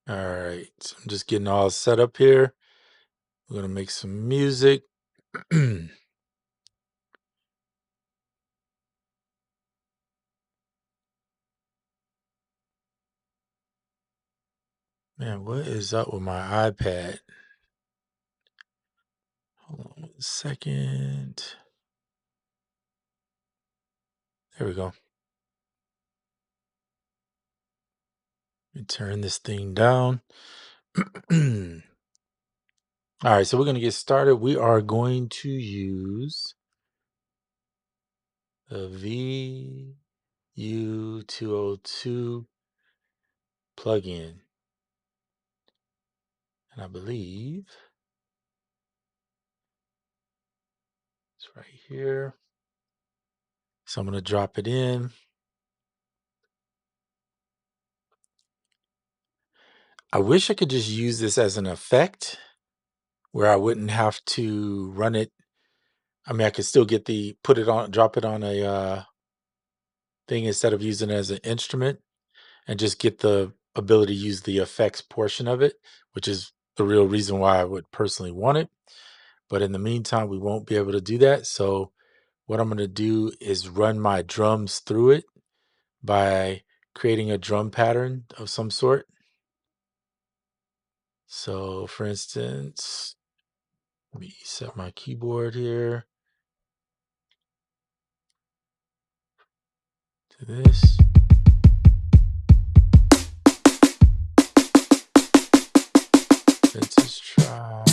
All right, so I'm just getting all set up here. We're gonna make some music. Man, what is up with my iPad? Hold on 1 second. There we go. Let me turn this thing down. All right, so we're gonna get started. We are going to use the VU202 plugin, and I believe it's right here. So I'm gonna drop it in. I wish I could just use this as an effect where I wouldn't have to run it. I mean, I could still get drop it on a thing instead of using it as an instrument and just get the ability to use the effects portion of it, which is the real reason why I would personally want it. But in the meantime, we won't be able to do that. So what I'm going to do is run my drums through it by creating a drum pattern of some sort. So for instance, let me set my keyboard here to this. Let's just try.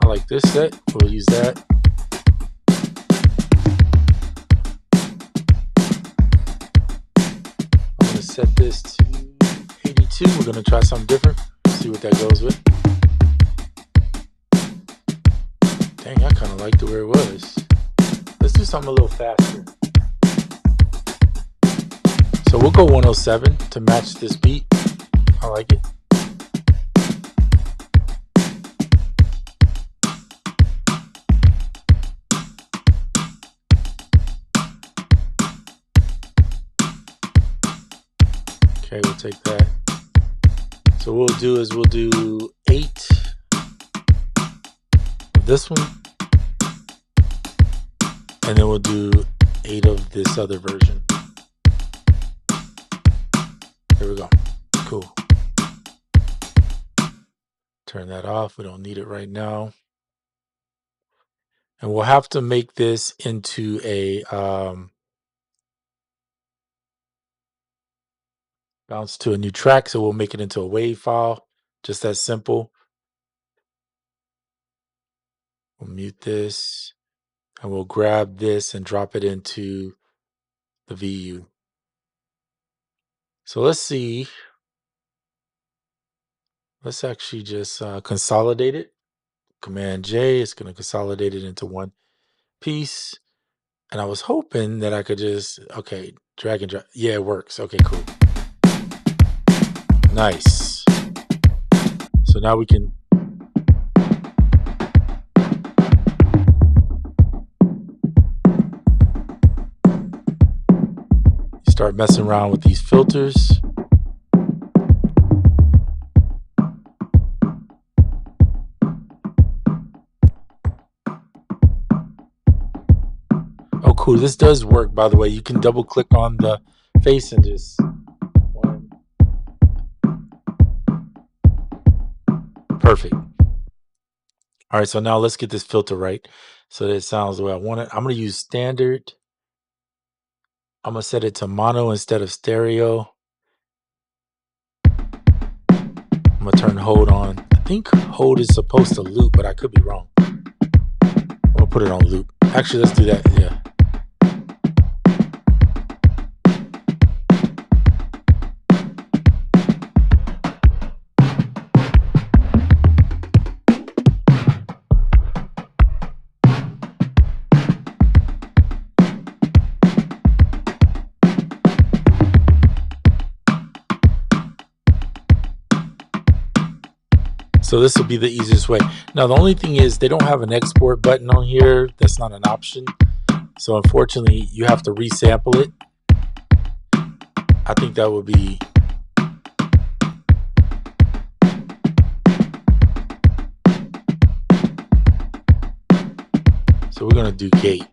I like this set. We'll use that. I'm going to set this to 82. We're going to try something different. See what that goes with. Dang, I kind of liked it where it was. Let's do something a little faster. So we'll go 107 to match this beat. I like it. Okay, we'll take that. So what we'll do is we'll do 8 of this one, and then we'll do 8 of this other version. Here we go. Cool. Turn that off. We don't need it right now. And we'll have to make this into a bounce to a new track. So we'll make it into a WAV file. Just that simple. We'll mute this and we'll grab this and drop it into the VU. So let's see. Let's actually just consolidate it. Command J, it's going to consolidate it into one piece. And I was hoping that I could just, okay, drag and drop. Yeah, it works. Okay, cool. Nice. So now we can start messing around with these filters. Oh, cool. This does work, by the way. You can double click on the face and just perfect. All right, so now let's get this filter right so that it sounds the way I want it. I'm going to use standard. I'm going to set it to mono instead of stereo. I'm going to turn hold on. I think hold is supposed to loop, but I could be wrong. I'm going to put it on loop. Actually, let's do that. Yeah. So this will be the easiest way. Now the only thing is they don't have an export button on here. That's not an option. So unfortunately you have to resample it. I think that would be so we're gonna do gate.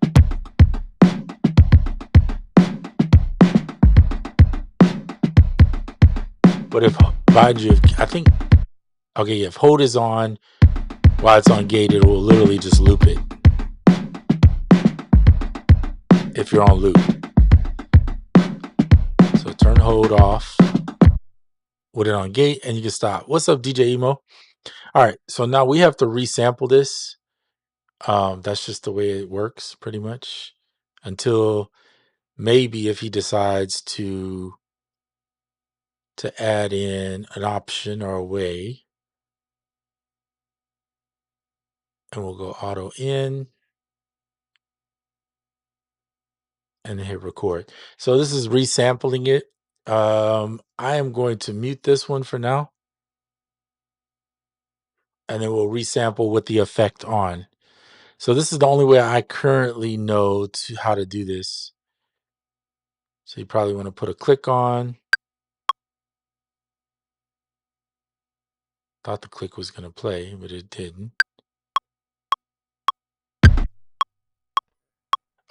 But if mind you, if, I think okay, if hold is on while it's on gate, it will literally just loop it. If you're on loop. So turn hold off with it on gate and you can stop. What's up, DJ Emo? All right, so now we have to resample this. That's just the way it works pretty much until maybe if he decides to add in an option or a way, and we'll go auto in and hit record. So this is resampling it. I am going to mute this one for now, and then we'll resample with the effect on. So this is the only way I currently know how to do this. So you probably want to put a click on. Thought the click was going to play, but it didn't.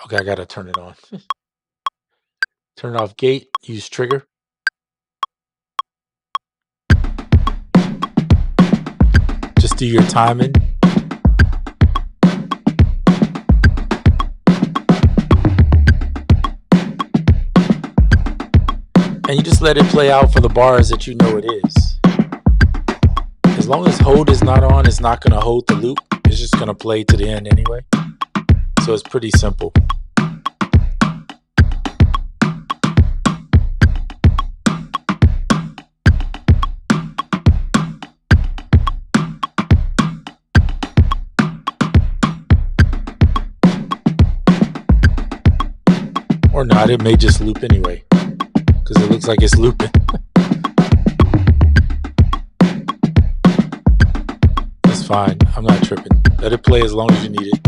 Okay, I got to turn it on. Turn off gate, use trigger. Just do your timing. And you just let it play out for the bars that you know it is. As long as hold is not on, it's not going to hold the loop. It's just going to play to the end anyway. So it's pretty simple. Or not, it may just loop anyway. Because it looks like it's looping. That's fine. I'm not tripping. Let it play as long as you need it.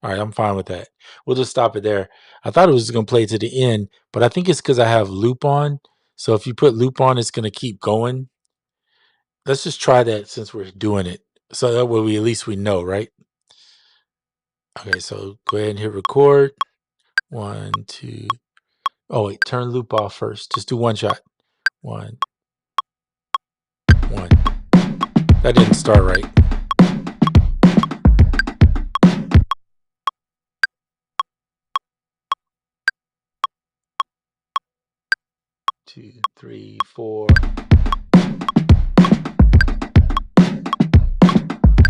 All right, I'm fine with that. We'll just stop it there. I thought it was going to play to the end, but I think it's because I have loop on. So if you put loop on, it's going to keep going. Let's just try that since we're doing it. So that way at least we know, right? Okay, so go ahead and hit record. 1, 2. Oh, wait, turn loop off first. Just do one shot. 1, 1. That didn't start right. 2, 3, 4.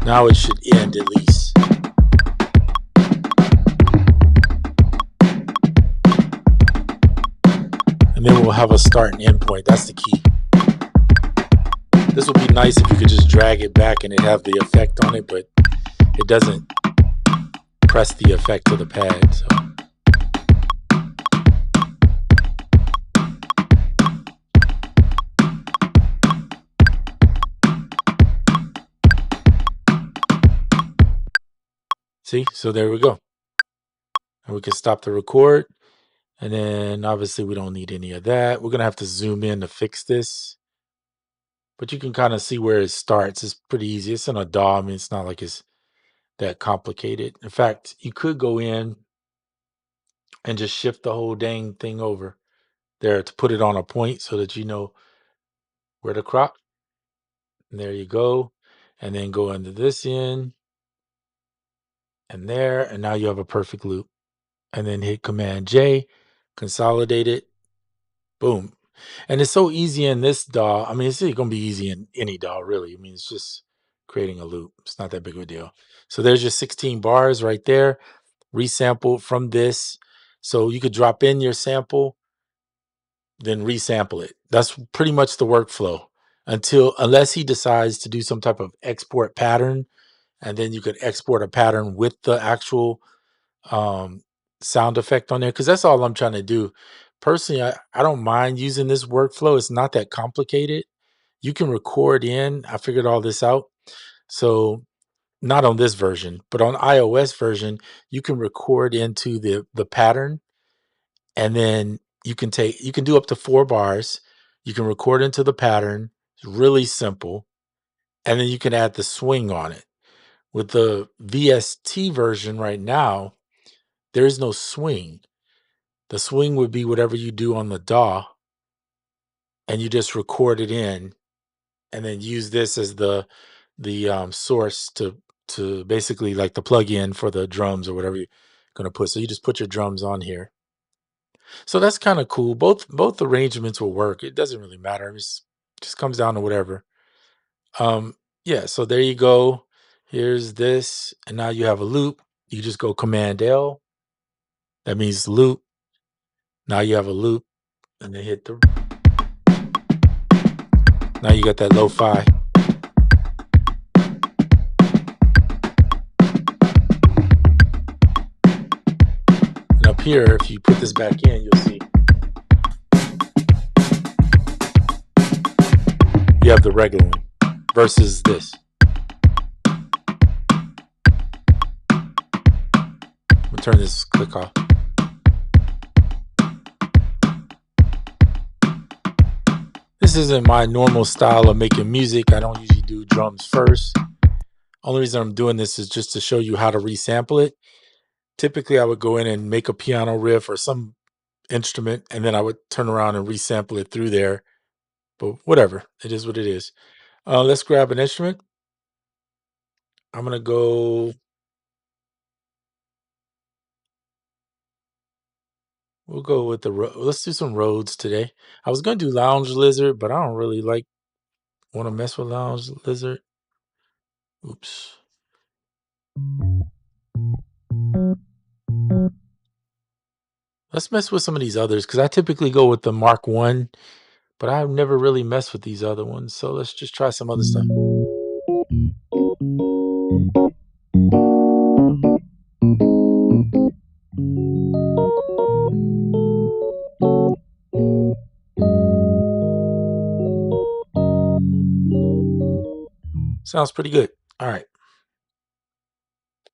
Now it should end at least. And then we'll have a start and end point. That's the key. This would be nice if you could just drag it back and it have the effect on it, but it doesn't press the effect to the pad. So. See, so there we go. And we can stop the record. And then obviously we don't need any of that. We're going to have to zoom in to fix this. But you can kind of see where it starts. It's pretty easy. It's in a DAW. I mean, it's not like it's that complicated. In fact, you could go in and just shift the whole dang thing over there to put it on a point so that you know where to crop. And there you go. And then go into this end and there. And now you have a perfect loop. And then hit Command J, consolidate it. Boom. And it's so easy in this DAW. I mean, it's going to be easy in any DAW, really. I mean, it's just creating a loop. It's not that big of a deal. So there's your 16 bars right there, resampled from this. So you could drop in your sample, then resample it. That's pretty much the workflow unless he decides to do some type of export pattern. And then you could export a pattern with the actual sound effect on there. Because that's all I'm trying to do. personally, I don't mind using this workflow. It's not that complicated. You can record in. I figured all this out. So not on this version, but on iOS version, you can record into the pattern, and then you can do up to 4 bars. You can record into the pattern. It's really simple, and then you can add the swing on it. With the VST version right now, there is no swing. The swing would be whatever you do on the DAW, and you just record it in, and then use this as the source to basically like the plug-in for the drums or whatever you're gonna put. So you just put your drums on here. So that's kind of cool. Both arrangements will work. It doesn't really matter. Just comes down to whatever. Yeah. So there you go. Here's this, and now you have a loop. You just go Command L. That means loop. Now you have a loop, and then hit the. Now you got that lo-fi. And up here, if you put this back in, you'll see you have the regular one versus this. I'm gonna turn this click off. This isn't my normal style of making music. I don't usually do drums first. Only reason I'm doing this is just to show you how to resample it. Typically, I would go in and make a piano riff or some instrument, and then I would turn around and resample it through there. But whatever, it is what it is. Let's grab an instrument. I'm gonna go. We'll go with let's do some Rhodes today. I was gonna do Lounge Lizard, but I don't really want to mess with Lounge Lizard. Oops. Let's mess with some of these others because I typically go with the Mark 1, but I've never really messed with these other ones. So let's just try some other stuff. Sounds pretty good. All right.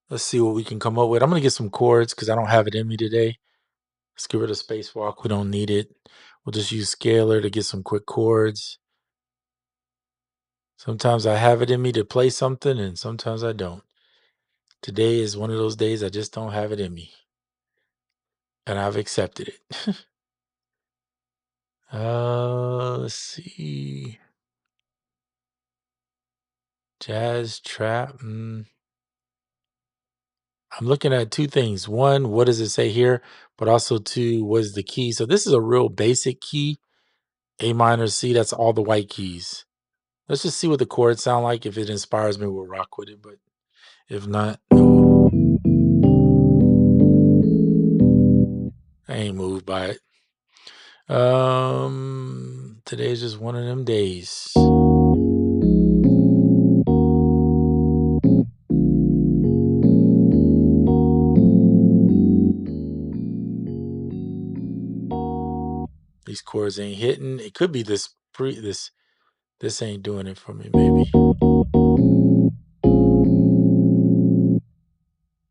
Let's see what we can come up with. I'm going to get some chords because I don't have it in me today. Let's get rid of spacewalk. We don't need it. We'll just use scalar to get some quick chords. Sometimes I have it in me to play something, and sometimes I don't. Today is one of those days I just don't have it in me. And I've accepted it. Let's see. Jazz, trap. I'm looking at two things. One, what does it say here? But also two, what is the key? So this is a real basic key. A minor, C, that's all the white keys. Let's just see what the chords sound like. If it inspires me, we'll rock with it. But if not, no. I ain't moved by it. Today's just one of them days. These chords ain't hitting. It could be this ain't doing it for me, maybe.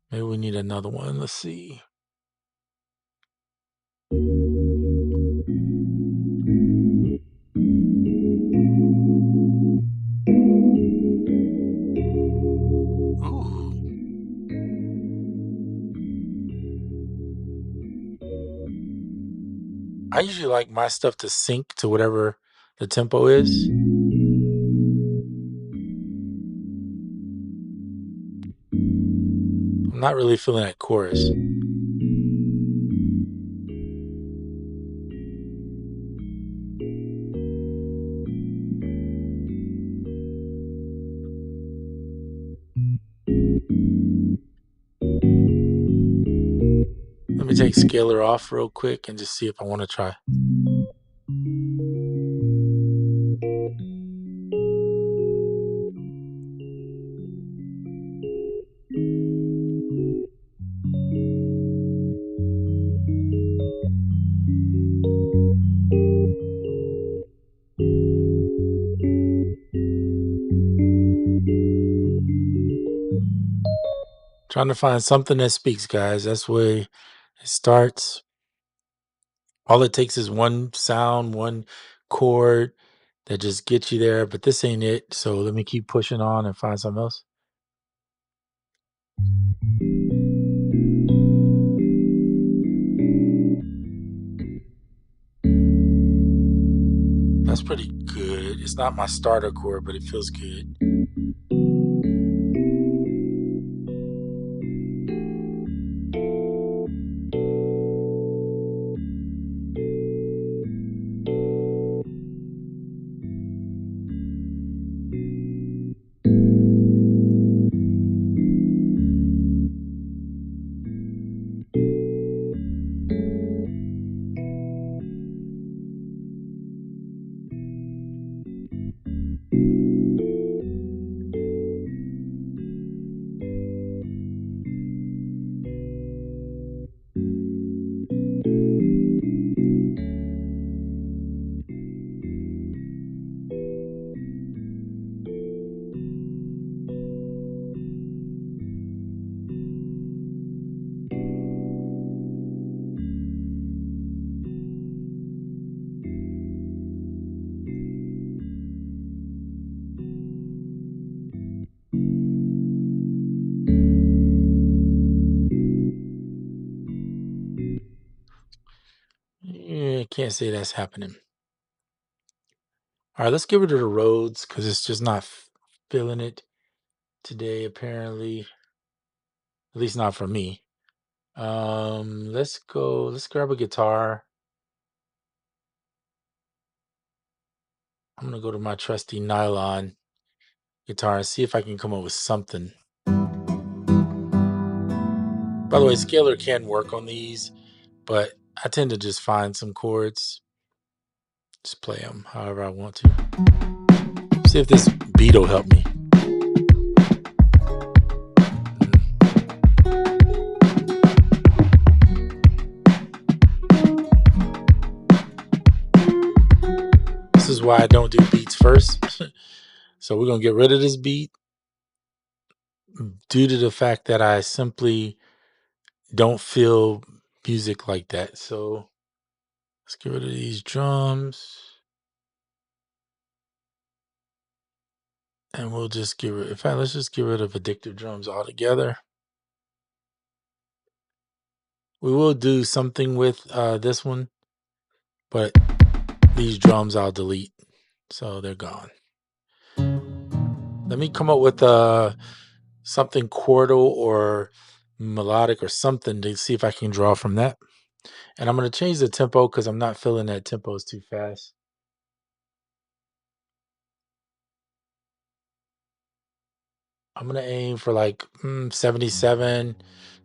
Maybe we need another one. Let's see. Ooh. I usually like my stuff to sync to whatever the tempo is. I'm not really feeling that chorus. Let me take scalar off real quick and just see if I want to try. Trying to find something that speaks, guys. That's where it starts. All it takes is one sound, one chord that just gets you there. But this ain't it. So let me keep pushing on and find something else. That's pretty good. It's not my starter chord, but it feels good. Yeah, can't say that's happening. All right, let's get rid of the roads because it's just not feeling it today, apparently. At least not for me. Let's grab a guitar. I'm gonna go to my trusty nylon guitar and see if I can come up with something. By the way, scalar can work on these, but I tend to just find some chords, just play them however I want to. See if this beat will help me. This is why I don't do beats first. So we're gonna get rid of this beat due to the fact that I simply don't feel music like that. So let's get rid of these drums. And we'll just get rid, in fact, let's just get rid of addictive drums altogether. We will do something with this one, but these drums I'll delete. So they're gone. Let me come up with something chordal or melodic or something to see if I can draw from that. And I'm going to change the tempo because I'm not feeling that tempo is too fast. I'm going to aim for like 77,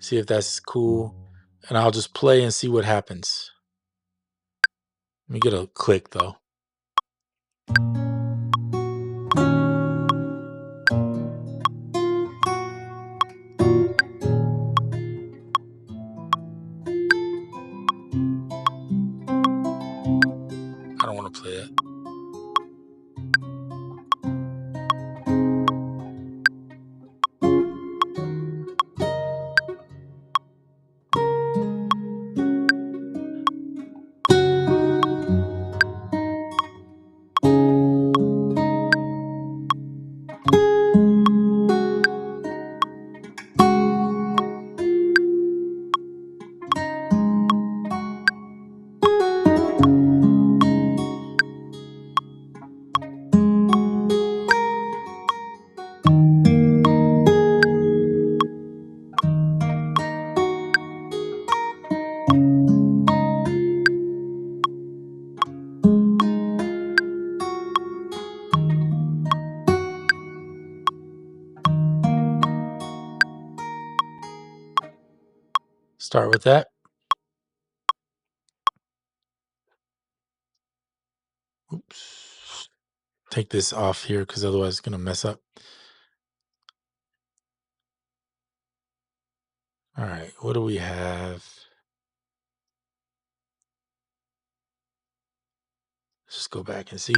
see if that's cool. And I'll just play and see what happens. Let me get a click though. I don't want to play that. Start with that. Oops. Take this off here because otherwise it's going to mess up. All right, what do we have? Let's just go back and see.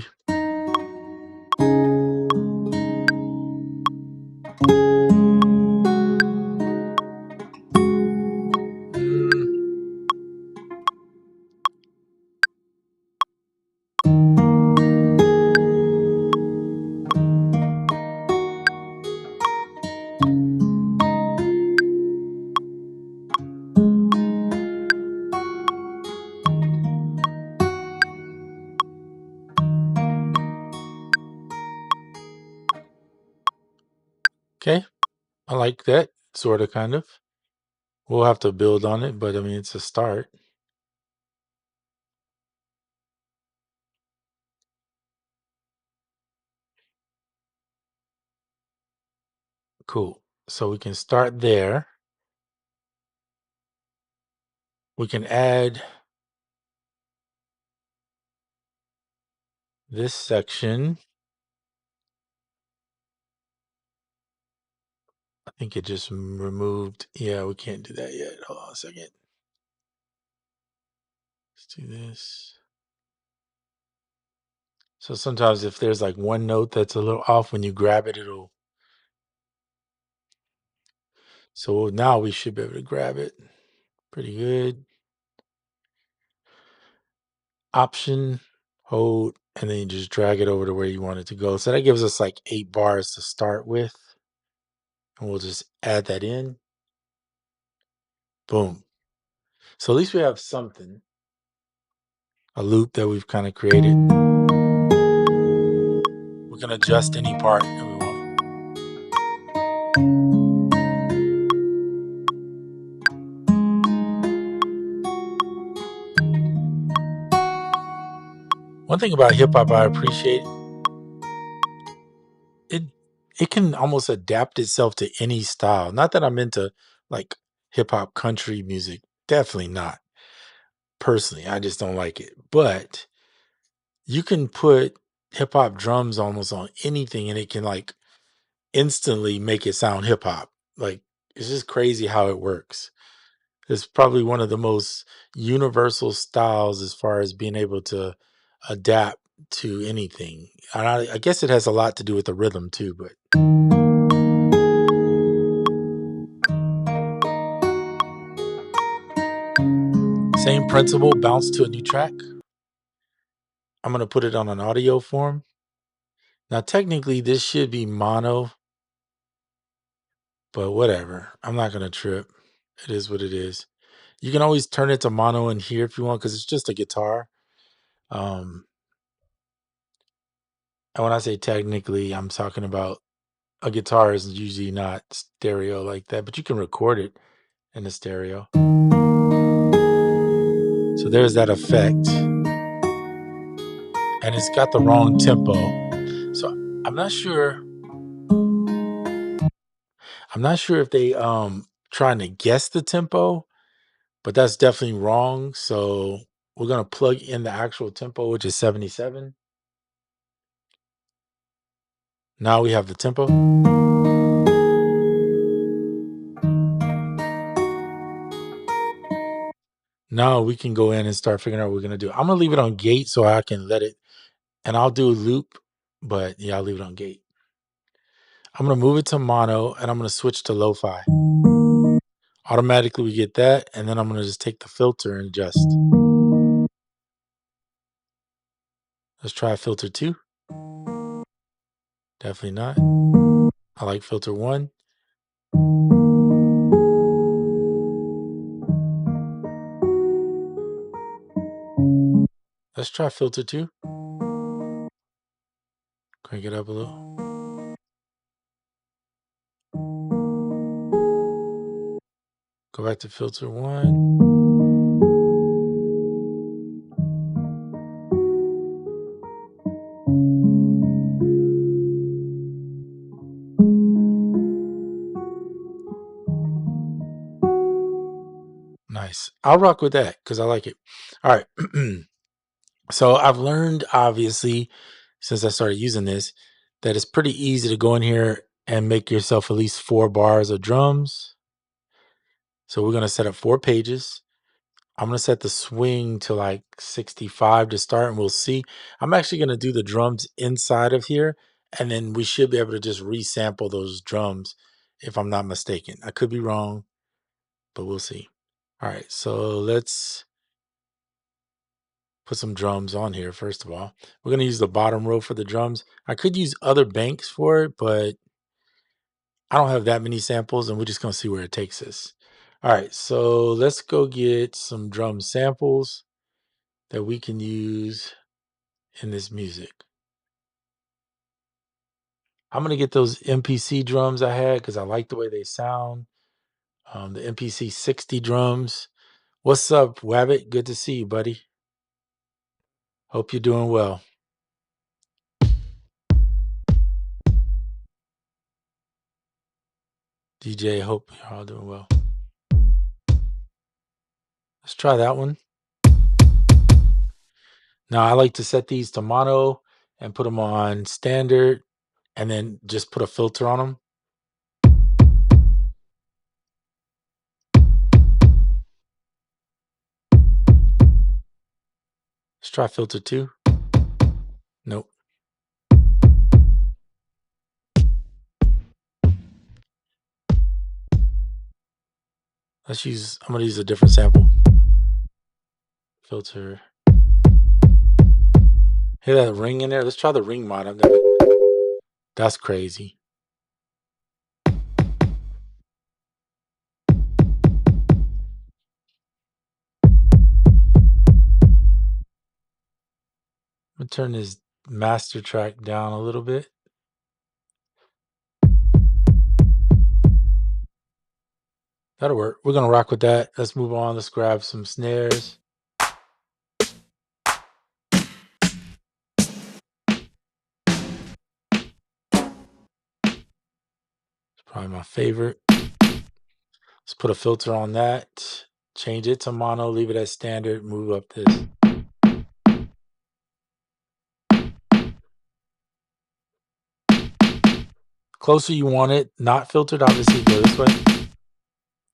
Okay, I like that, sort of, kind of. We'll have to build on it, but I mean, it's a start. Cool. So we can start there. We can add this section. I think it just removed. Yeah, we can't do that yet. Hold on a second. Let's do this. So sometimes if there's like one note that's a little off, when you grab it, it'll. So now we should be able to grab it. Pretty good. Option, hold, and then you just drag it over to where you want it to go. So that gives us like 8 bars to start with. And we'll just add that in. Boom. So at least we have something, a loop that we've kind of created. We can adjust any part that we want. One thing about hip hop I appreciate, it it can almost adapt itself to any style. Not that I'm into like hip hop country music. Definitely not. Personally, I just don't like it. But you can put hip hop drums almost on anything and it can like instantly make it sound hip hop. Like it's just crazy how it works. It's probably one of the most universal styles as far as being able to adapt to anything. And I guess it has a lot to do with the rhythm too, but same principle, bounce to a new track. I'm going to put it on an audio form. Now, technically, this should be mono, but whatever. I'm not going to trip. It is what it is. You can always turn it to mono in here if you want because it's just a guitar. Um, and when I say technically, I'm talking about a guitar is usually not stereo like that, but you can record it in the stereo. So there's that effect. And it's got the wrong tempo. So I'm not sure. I'm not sure if they trying to guess the tempo, but that's definitely wrong. So we're gonna plug in the actual tempo, which is 77. Now we have the tempo. Now we can go in and start figuring out what we're gonna do. I'm gonna leave it on gate so I can let it, and I'll do a loop, but yeah, I'll leave it on gate. I'm gonna move it to mono and I'm gonna switch to lo-fi. Automatically we get that, and then I'm gonna just take the filter and adjust. Let's try filter 2. Definitely not. I like filter 1. Let's try filter 2. Crank it up a little. Go back to filter 1. Nice. I'll rock with that because I like it. All right. So I've learned, obviously, since I started using this, that it's pretty easy to go in here and make yourself at least 4 bars of drums. So we're going to set up 4 pages. I'm going to set the swing to like 65 to start, and we'll see. I'm actually going to do the drums inside of here, and then we should be able to just resample those drums if I'm not mistaken. I could be wrong, but we'll see. All right, so let's put some drums on here. First of all, we're going to use the bottom row for the drums. I could use other banks for it, but I don't have that many samples, and we're just going to see where it takes us. All right, so let's go get some drum samples that we can use in this music. I'm gonna get those MPC drums I had because I like the way they sound. The MPC 60 drums. What's up, Wabbit? Good to see you, buddy. Hope you're doing well. DJ, hope you're all doing well. Let's try that one. Now, I like to set these to mono and put them on standard and then just put a filter on them. Let's try filter 2. Nope. I'm going to use a different sample. Filter. Hear that ring in there? Let's try the ring mod. That's crazy. I'm going to turn this master track down a little bit. That'll work. We're going to rock with that. Let's move on. Let's grab some snares. It's probably my favorite. Let's put a filter on that. Change it to mono. Leave it as standard. Move up this. Closer you want it, not filtered, obviously go this way.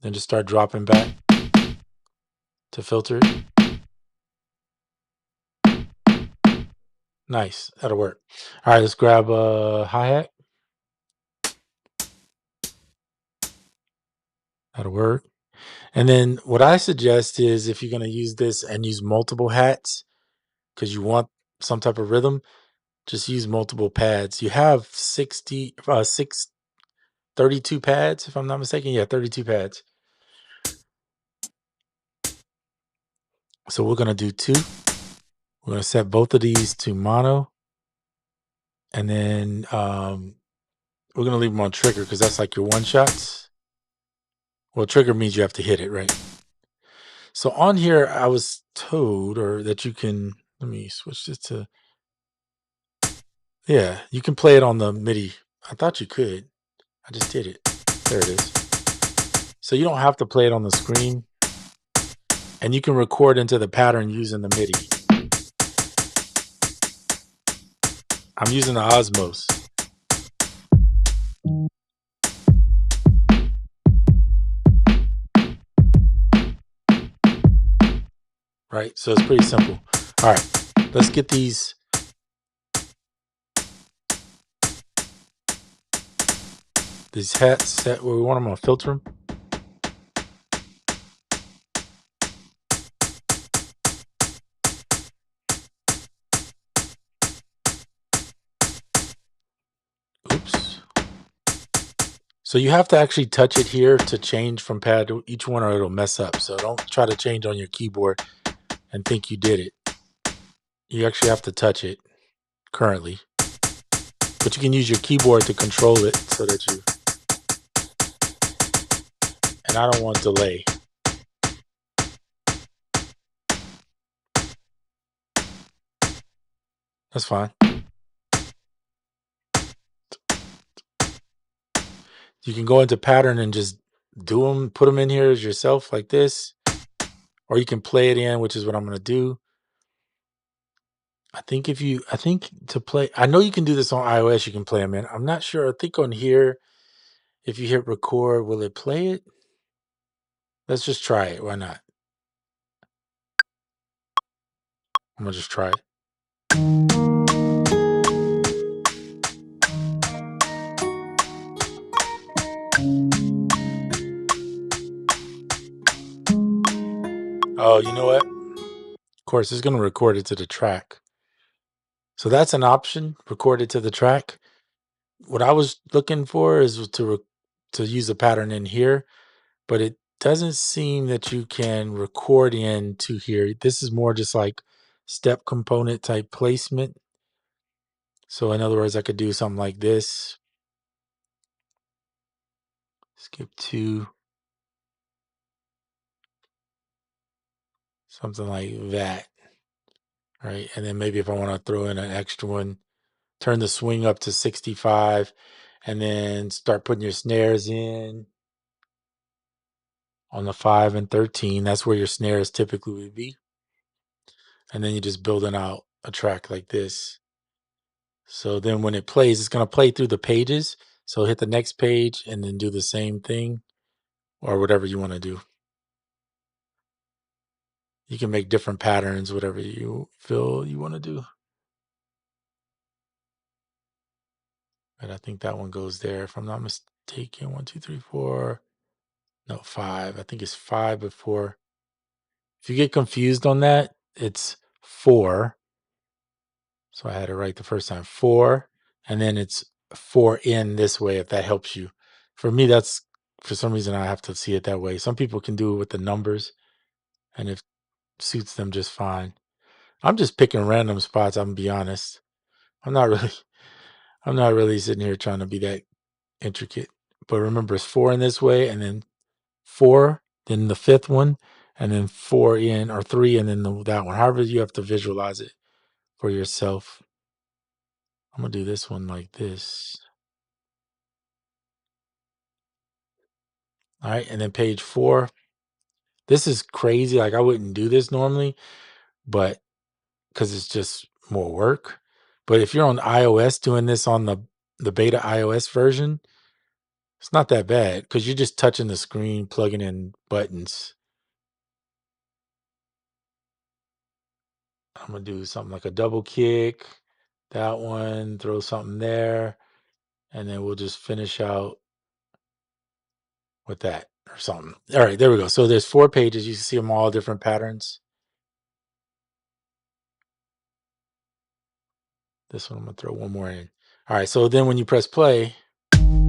Then just start dropping back to filter it. Nice, that'll work. All right, let's grab a hi-hat. That'll work. And then what I suggest is if you're going to use this and use multiple hats because you want some type of rhythm, just use multiple pads. You have 32 pads, if I'm not mistaken. Yeah, 32 pads. So we're going to do 2. We're going to set both of these to mono. And then we're going to leave them on trigger because that's like your one shots. Well, trigger means you have to hit it, right? So on here, I was told that you can, let me switch this to, yeah, you can play it on the MIDI. I thought you could. I just did it. There it is. So you don't have to play it on the screen. And you can record into the pattern using the MIDI. I'm using the Osmos. Right, so it's pretty simple. All right, let's get these. These hats set where we want them on filter them. Oops. So you have to actually touch it here to change from pad to each one or it'll mess up. So don't try to change on your keyboard and think you did it. You actually have to touch it currently. But you can use your keyboard to control it so that you... And I don't want delay. That's fine. You can go into pattern and just do them, put them in here as yourself like this. Or you can play it in, which is what I'm going to do. I think to play, I know you can do this on iOS, you can play them in. I'm not sure. I think on here, if you hit record, will it play it? Let's just try it. Why not? I'm going to just try it. Oh, you know what? Of course, it's going to record it to the track. So that's an option, record it to the track. What I was looking for is to use a pattern in here, but it doesn't seem that you can record into here. This is more just like step component type placement. So in other words, I could do something like this. skip 2, something like that, right? And then maybe if I want to throw in an extra one, turn the swing up to 65, and then start putting your snares in on the 5 and 13. That's where your snares typically would be. And then you're just building out a track like this. So then when it plays, it's going to play through the pages. So hit the next page and then do the same thing or whatever you want to do. You can make different patterns, whatever you feel you want to do. But I think that one goes there, if I'm not mistaken. 1, 2, 3, 4. No, 5. I think it's 5 before. If you get confused on that, it's 4. So I had it right the first time. 4, and then it's 4 in this way, if that helps you. For me, that's, for some reason, I have to see it that way. Some people can do it with the numbers, and it suits them just fine. I'm just picking random spots, I'm gonna be honest. I'm not really I'm not really sitting here trying to be that intricate. But remember, it's 4 in this way, and then 4, then the 5th one, and then 4 in, or 3, and then that one. However, you have to visualize it for yourself. I'm gonna do this one like this. All right, and then page 4. This is crazy. Like, I wouldn't do this normally, but because it's just more work. But if you're on iOS doing this on the beta iOS version, it's not that bad because you're just touching the screen, plugging in buttons. I'm gonna do something like a double kick, that one, throw something there, and then we'll just finish out with that or something. All right, there we go. So there's 4 pages. You can see them all different patterns. This one, I'm gonna throw one more in. All right, so then when you press play, I'm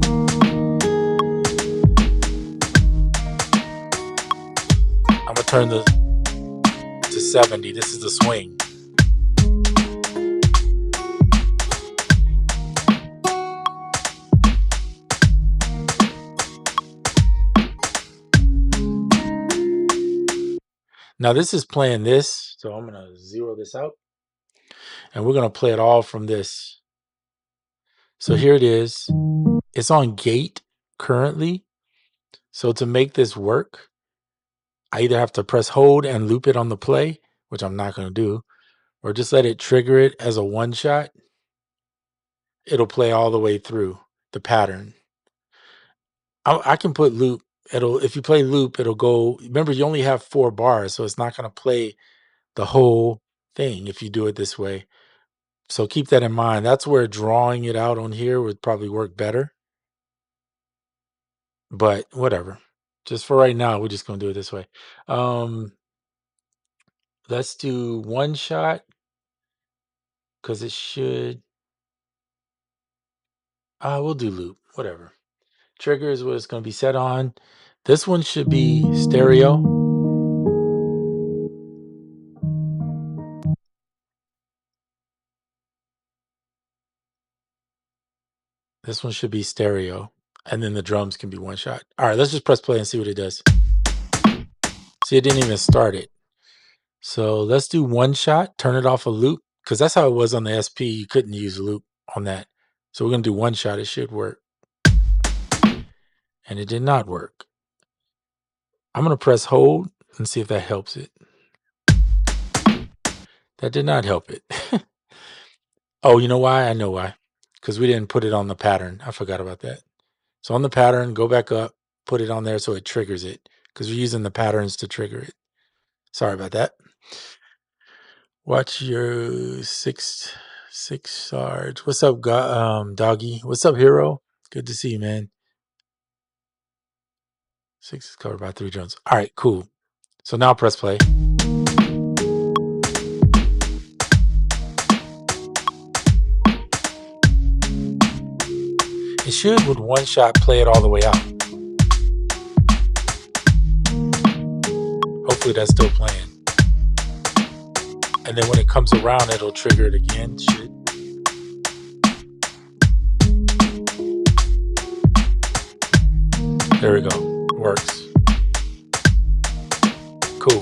gonna turn to 70. This is the swing. Now this is playing this, so I'm gonna zero this out, and we're gonna play it all from this. So here it is. It's on gate currently. So to make this work, I either have to press hold and loop it on the play, which I'm not gonna do, or just let it trigger it as a one shot. It'll play all the way through the pattern. I can put loop. If you play loop, it'll go. Remember, you only have 4 bars, so it's not gonna play the whole thing if you do it this way. So keep that in mind. That's where drawing it out on here would probably work better. But whatever. Just for right now, we're just gonna do it this way. Let's do one shot because it should. We'll do loop. Whatever. Trigger is what it's gonna be set on. This one should be stereo. This one should be stereo. And then the drums can be one shot. All right, let's just press play and see what it does. See, it didn't even start it. So let's do one shot, turn it off a loop, because that's how it was on the SP. You couldn't use loop on that. So we're going to do one shot. It should work. And it did not work. I'm going to press hold and see if that helps it. That did not help it. Oh, you know why? I know why. Because we didn't put it on the pattern. I forgot about that. So on the pattern, go back up, put it on there so it triggers it. Because we're using the patterns to trigger it. Sorry about that. Watch your six stars. What's up, doggy? What's up, hero? Good to see you, man. 6 is covered by 3 drums. All right, cool. So now press play. It should, with one shot, play it all the way out. Hopefully that's still playing. And then when it comes around, it'll trigger it again. Shit. There we go. Works. Cool.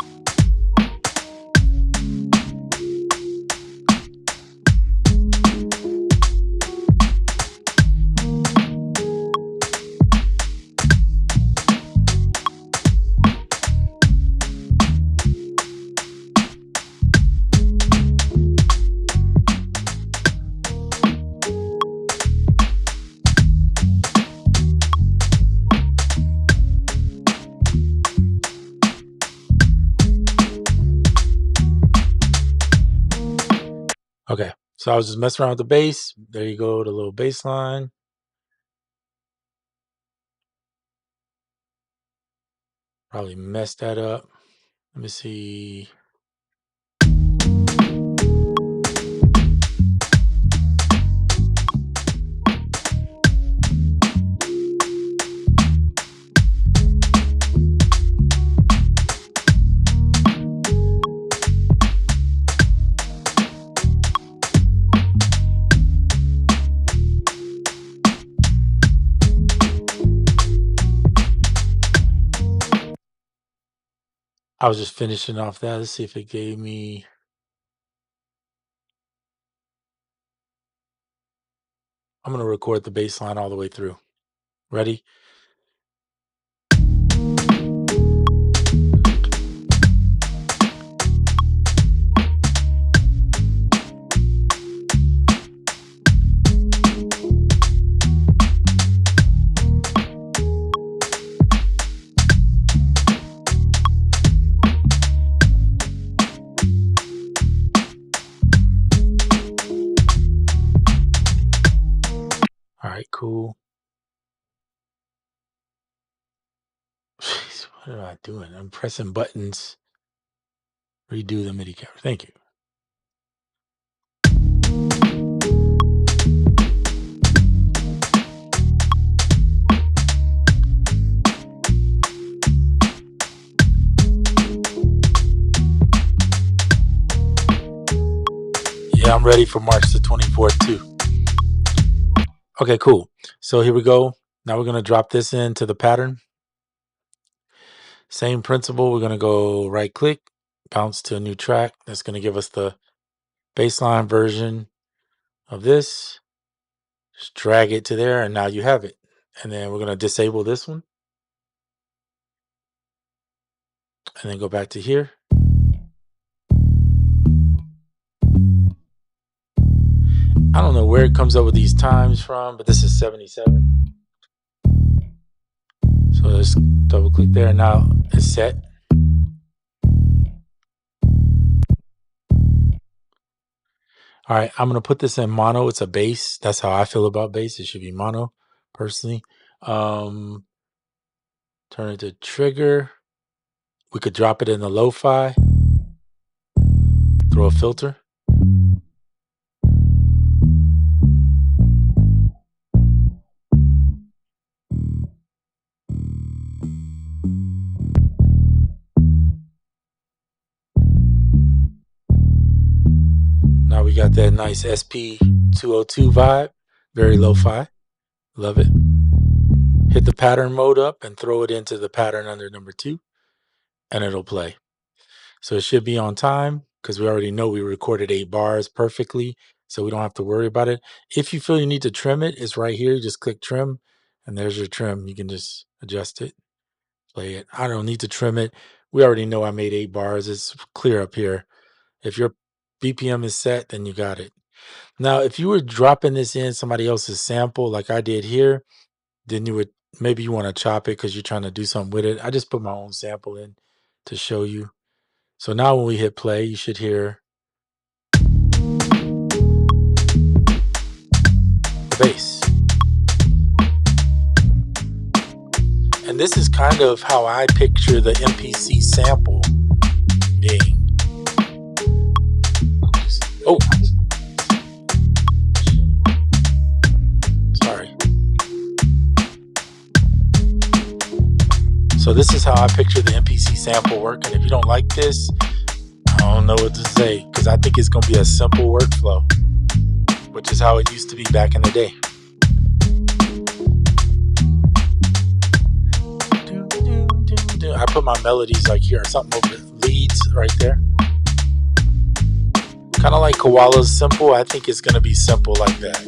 Okay, so I was just messing around with the bass. There you go, the little bass line. Probably messed that up. Let me see. I was just finishing off that. Let's see if it gave me. I'm going to record the bass line all the way through. Ready? All right, cool. Jeez, what am I doing? I'm pressing buttons. Redo the MIDI camera. Thank you. Yeah, I'm ready for March the 24th too. Okay, cool. So here we go. Now we're going to drop this into the pattern. Same principle. We're going to go right click, bounce to a new track. That's going to give us the baseline version of this. Just drag it to there, and now you have it. And then we're going to disable this one. And then go back to here. I don't know where it comes up with these times from, but this is 77. So let's double click there. Now it's set. All right, I'm going to put this in mono. It's a bass. That's how I feel about bass. It should be mono, personally. Turn it to trigger. We could drop it in the lo-fi. Throw a filter. Now we got that nice SP202 vibe. Very lo-fi. Love it. Hit the pattern mode up and throw it into the pattern under number 2, and it'll play. So it should be on time because we already know we recorded 8 bars perfectly, so we don't have to worry about it. If you feel you need to trim it, it's right here. You just click trim, and there's your trim. You can just adjust it, play it. I don't need to trim it. We already know I made 8 bars. It's clear up here. If your BPM is set, then you got it. Now, if you were dropping this in somebody else's sample like I did here, then you would maybe you want to chop it because you're trying to do something with it. I just put my own sample in to show you. So now when we hit play, you should hear the bass. And this is kind of how I picture the MPC sample being. Oh, sorry. So this is how I picture the MPC sample working. If you don't like this, I don't know what to say, because I think it's going to be a simple workflow, which is how it used to be back in the day. put my melodies like here or something over leads right there. Kind of like Koala's simple. I think it's going to be simple like that.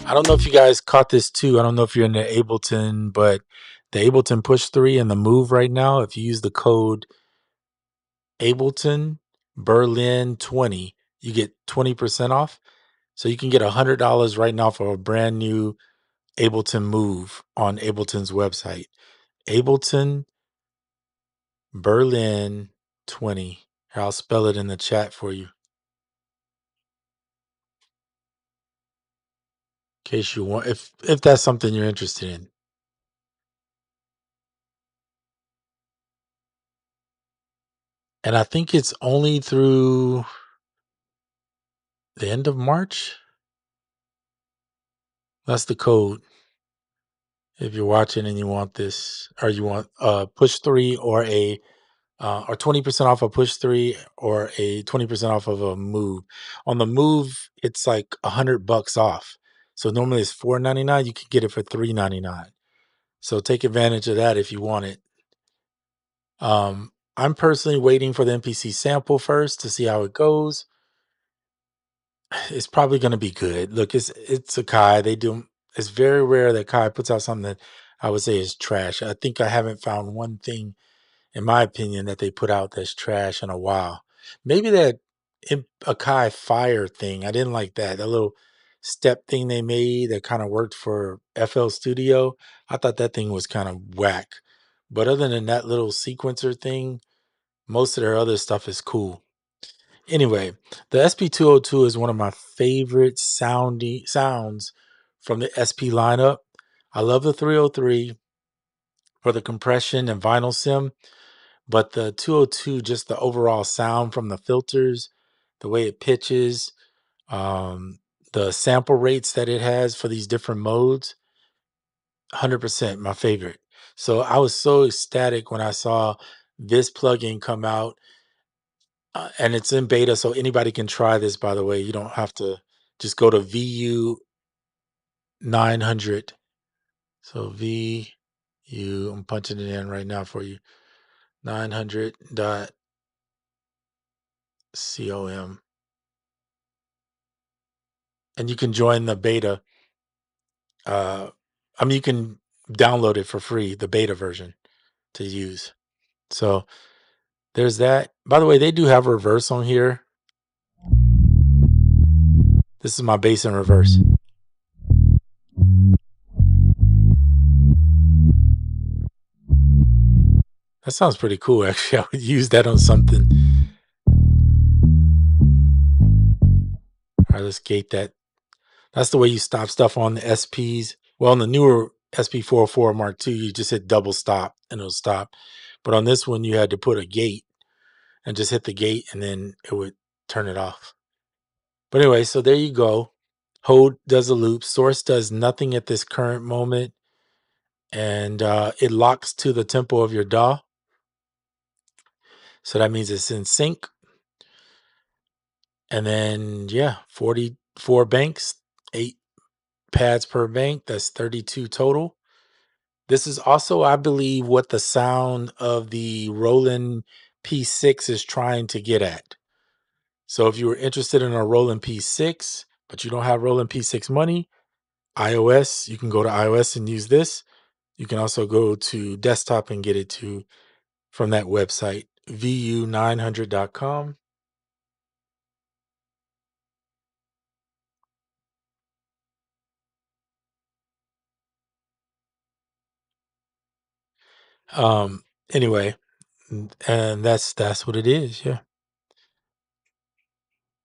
I don't know if you guys caught this too. I don't know if you're in the Ableton, but the Ableton Push 3 and the Move right now, if you use the code Ableton Berlin 20, you get 20% off. So you can get $100 right now for a brand new Ableton Move on Ableton's website. Ableton Berlin 20. Here, I'll spell it in the chat for you in case you want, if that's something you're interested in. And I think it's only through the end of March. That's the code. If you're watching and you want this, or you want push 3 or 20% off a push 3 or a 20% off of a move. On the move, it's like $100 off. So normally it's $4.99. You can get it for $3.99. So take advantage of that if you want it. I'm personally waiting for the MPC sample first to see how it goes. It's probably going to be good. Look, it's a Kai. They do. It's very rare that Kai puts out something that I would say is trash. I think I haven't found one thing, in my opinion, that they put out that's trash in a while. Maybe that Akai Fire thing. I didn't like that. That little step thing they made that kind of worked for FL Studio. I thought that thing was kind of whack. But other than that little sequencer thing, most of their other stuff is cool. Anyway, the SP202 is one of my favorite sounds from the SP lineup. I love the 303 for the compression and vinyl sim, but the 202, just the overall sound from the filters, the way it pitches, um, the sample rates that it has for these different modes, 100% my favorite. So I was so ecstatic when I saw this plugin come out, and it's in beta, so anybody can try this. By the way, you don't have to just go to VU900. So I'm punching it in right now for you. 900.com. And you can join the beta. You can download it for free, the beta version to use. So there's that. By the way, they do have reverse on here. This is my bass in reverse. That sounds pretty cool, actually. I would use that on something. All right, let's gate that. That's the way you stop stuff on the SPs. Well, on the newer SP404 Mark II, you just hit double stop and it'll stop. But on this one, you had to put a gate and just hit the gate and then it would turn it off. But anyway, so there you go. Hold does a loop. Source does nothing at this current moment. And it locks to the tempo of your DAW. So that means it's in sync. And then, yeah, 44 banks, 8 pads per bank. That's 32 total. This is also, I believe, what the sound of the Roland P6 is trying to get at. So if you were interested in a Roland P6, but you don't have Roland P6 money, iOS, you can go to iOS and use this. You can also go to desktop and get it too from that website, VU900.com. Anyway, and that's what it is. Yeah.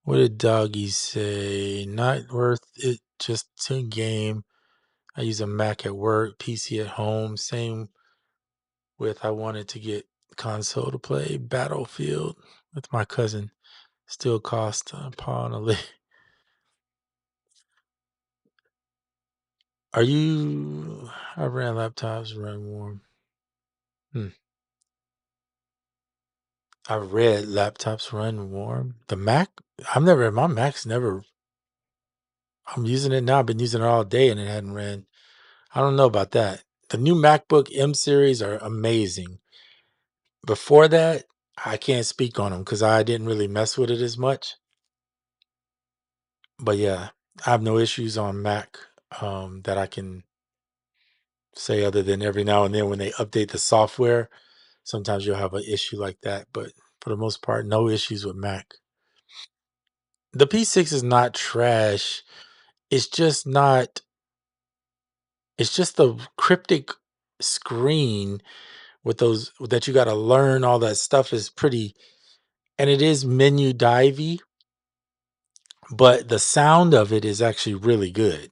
What did Doggy say? Not worth it just to game. I use a Mac at work, PC at home. Same with I wanted to get console to play Battlefield with my cousin. Still cost a pawn a lick. Are you? I ran laptops run warm. I read laptops run warm. The Mac, my Mac's never. I'm using it now. I've been using it all day and it hadn't ran. I don't know about that. The new MacBook M series are amazing. Before that, I can't speak on them because I didn't really mess with it as much. But yeah, I have no issues on Mac that I can say other than every now and then when they update the software, sometimes you'll have an issue like that. But for the most part, no issues with Mac. The P6 is not trash. It's just not, it's just the cryptic screen with those that you got to learn all that stuff is pretty, and it is menu divey, but the sound of it is actually really good.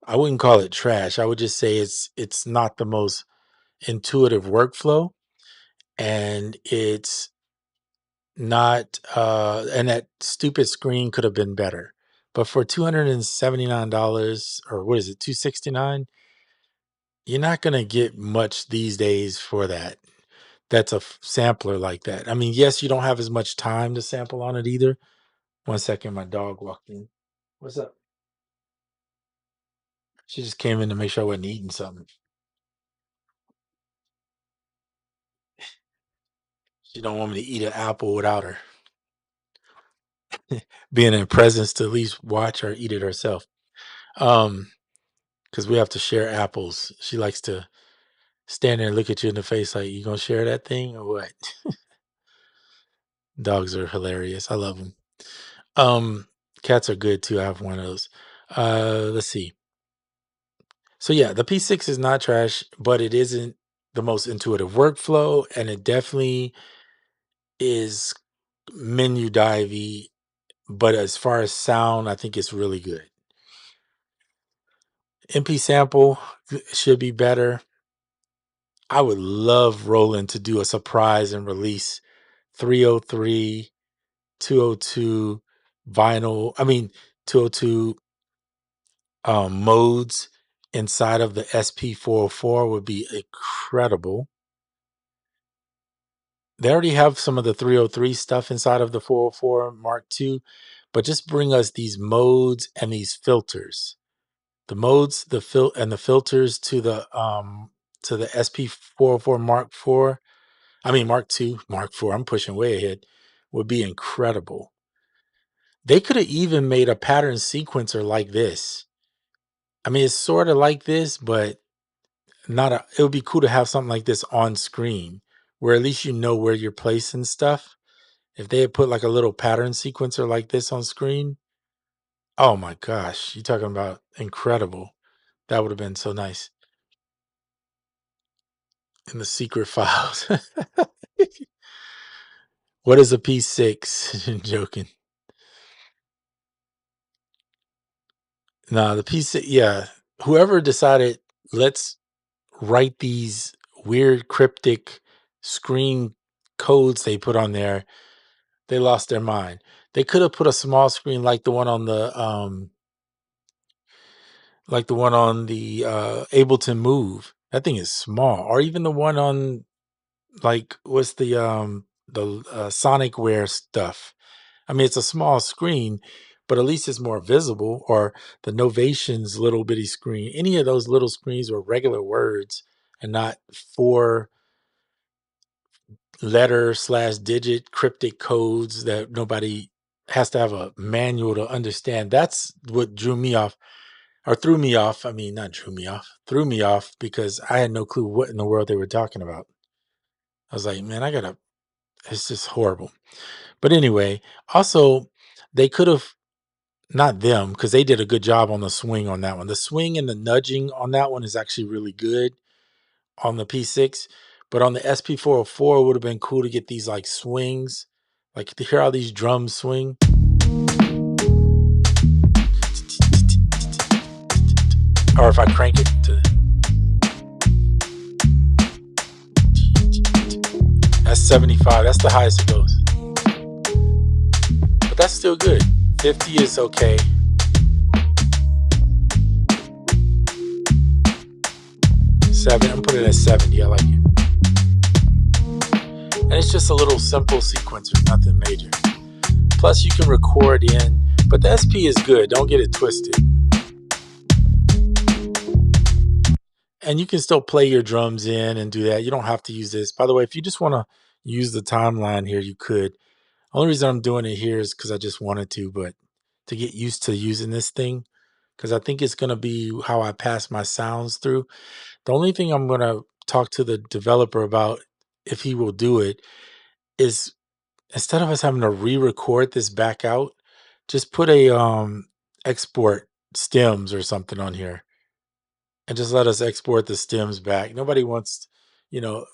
I wouldn't call it trash. I would just say it's not the most intuitive workflow, and it's not and that stupid screen could have been better. But for $279, or what is it, 269, you're not going to get much these days for that. That's a sampler like that. I mean, yes, you don't have as much time to sample on it either. One second, my dog walked in. What's up? She just came in to make sure I wasn't eating something. She don't want me to eat an apple without her being in presence to at least watch or eat it herself. Um, because we have to share apples. She likes to stand there and look at you in the face like, you gonna share that thing or what? Dogs are hilarious. I love them. Um, Cats are good too. I have one of those. Let's see. So yeah, the P6 is not trash, but it isn't the most intuitive workflow, and it definitely is menu divey. But as far as sound, I think it's really good. MP sample should be better. I would love Roland to do a surprise and release 303, 202 vinyl. I mean 202 modes inside of the SP404 would be incredible. They already have some of the 303 stuff inside of the 404 Mark II, but just bring us these modes and these filters. The modes, the filters to the SP404 Mark IV. I mean Mark II, Mark IV. I'm pushing way ahead. Would be incredible. They could have even made a pattern sequencer like this. I mean, it's sort of like this, but not a. It would be cool to have something like this on screen, where at least you know where you're placing stuff. If they had put like a little pattern sequencer like this on screen, oh my gosh, you're talking about incredible. That would have been so nice. In the secret files. What is a P6? Joking. Nah, the P6, yeah. Whoever decided, let's write these weird cryptic screen codes they put on there, they lost their mind. They could have put a small screen like the one on the Ableton Move. That thing is small. Or even the one on like what's the Sonicware stuff. I mean, it's a small screen, but at least it's more visible. Or the Novation's little bitty screen. Any of those little screens were regular words and not four letter slash digit cryptic codes that nobody has to have a manual to understand. That's what drew me off or threw me off. I mean, not drew me off, threw me off because I had no clue what in the world they were talking about. I was like, man, it's just horrible. But anyway, also, they could have, not them, because they did a good job on the swing on that one. The swing and the nudging on that one is actually really good on the P6. But on the SP404, it would have been cool to get these like swings, like to hear how these drums swing. Or if I crank it to, that's 75. That's the highest it goes. But that's still good. 50 is okay. I'm putting it at 70. I like it. And it's just a little simple sequencer, nothing major. Plus, you can record in But the SP is good. Don't get it twisted. And you can still play your drums in and do that. You don't have to use this. By the way, if you just want to use the timeline here, you could. Only reason I'm doing it here is because I just wanted to, but to get used to using this thing, because I think it's going to be how I pass my sounds through. The only thing I'm going to talk to the developer about, if he will do it, is instead of us having to re-record this back out, just put a export stems or something on here and just let us export the stems back. You know,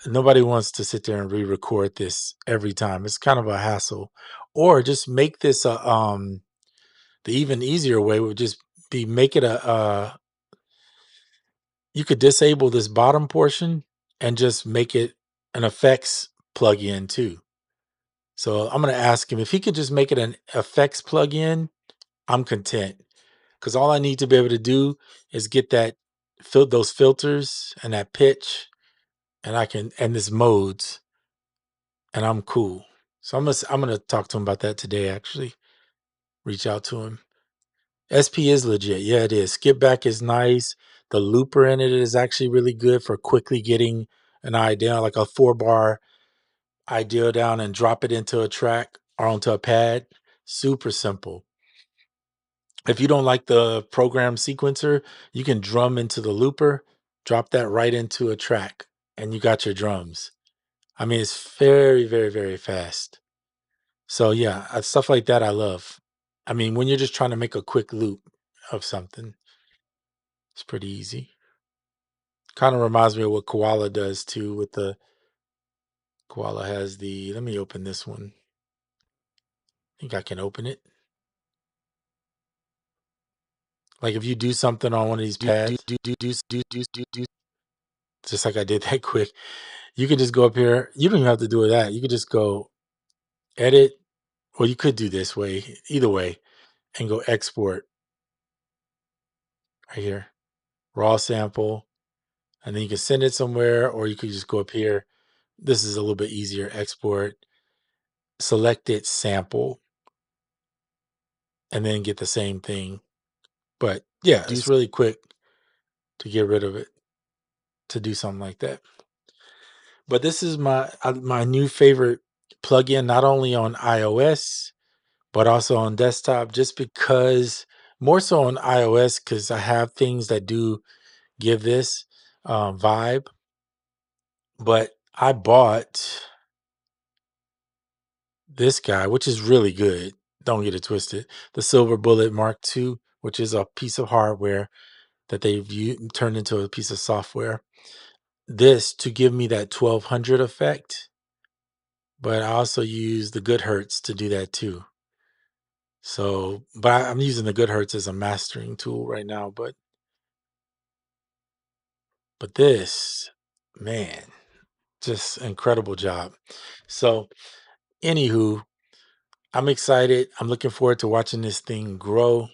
nobody wants to sit there and re-record this every time. It's kind of a hassle. Or just make this a the even easier way would just be make it a you could disable this bottom portion and just make it an effects plugin too. So I'm going to ask him if he could just make it an effects plugin. I'm content because all I need to be able to do is get that those filters and that pitch, and I can and this modes, and I'm cool. So I'm gonna talk to him about that today. Actually, reach out to him. SP is legit. Yeah, it is. Skip back is nice. The looper in it is actually really good for quickly getting an idea, like a 4-bar idea down and drop it into a track or onto a pad. Super simple. If you don't like the program sequencer, you can drum into the looper, drop that right into a track, and you got your drums. I mean, it's very, very, very fast. So yeah, stuff like that I love. I mean, when you're just trying to make a quick loop of something, it's pretty easy. Kind of reminds me of what Koala does too with the Koala has the, let me open this one. I think I can open it. Like if you do something on one of these pads, just like I did that quick, you can just go up here. You don't even have to do that. You could just go edit, or you could do this way, either way, and go export right here, raw sample, and then you can send it somewhere, or you could just go up here. This is a little bit easier. Export, select it, sample, and then get the same thing. But yeah, it's really quick to get rid of it, to do something like that. But this is my new favorite plugin, not only on iOS but also on desktop, just because more so on iOS because I have things that do give this vibe. But I bought this guy, which is really good. Don't get it twisted. The Silver Bullet Mark II, which is a piece of hardware that they've turned into a piece of software. This to give me that 1200 effect, but I also use the Good Hertz to do that too. So, but I'm using the Good Hertz as a mastering tool right now. But this, man, just incredible job. So, anywho, I'm excited. I'm looking forward to watching this thing grow.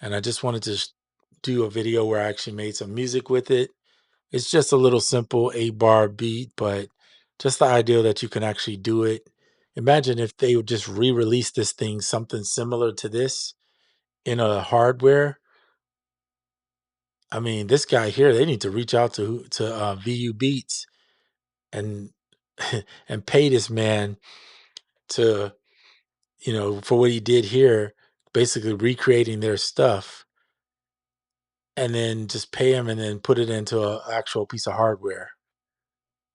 And I just wanted to do a video where I actually made some music with it. It's just a little simple 8-bar beat, but just the idea that you can actually do it. Imagine if they would just re-release this thing, something similar to this in a hardware. I mean, this guy here, they need to reach out to VU Beats and and pay this man to, for what he did here, basically recreating their stuff, and then just pay him and then put it into an actual piece of hardware.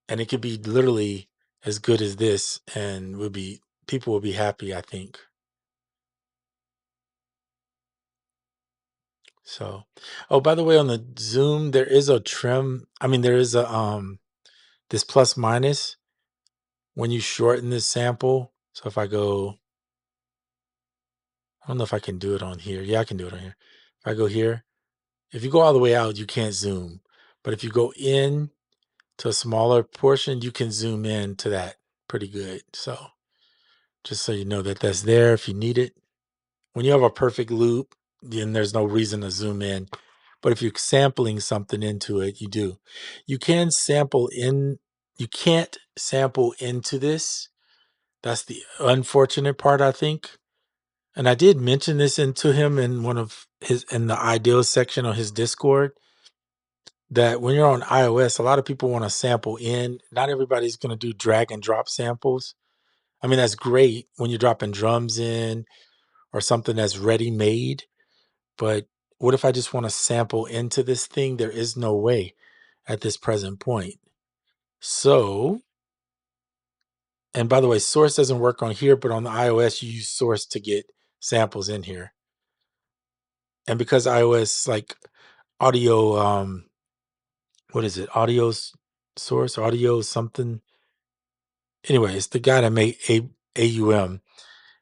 And it could be literally as good as this and would be people would be happy, I think. So, oh, by the way, on the Zoom, there is a trim. I mean, there is a this plus minus when you shorten this sample. So if I go, I don't know if I can do it on here. Yeah, I can do it on here. If I go here, if you go all the way out, you can't zoom. But if you go in to a smaller portion, you can zoom in to that pretty good. So just so you know that that's there if you need it. When you have a perfect loop, then there's no reason to zoom in. But if you're sampling something into it, you do. You can sample in, you can't sample into this. That's the unfortunate part, I think. And I did mention this into him in one of his in the ideals section on his Discord that when you're on iOS, a lot of people want to sample in. Not everybody's going to do drag and drop samples. I mean, that's great when you're dropping drums in or something that's ready made. But what if I just want to sample into this thing? There is no way at this present point. So, and by the way, Source doesn't work on here, but on the iOS, you use Source to get samples in here. And because iOS like audio, what is it? Source, audio something. Anyway, it's the guy that made AUM.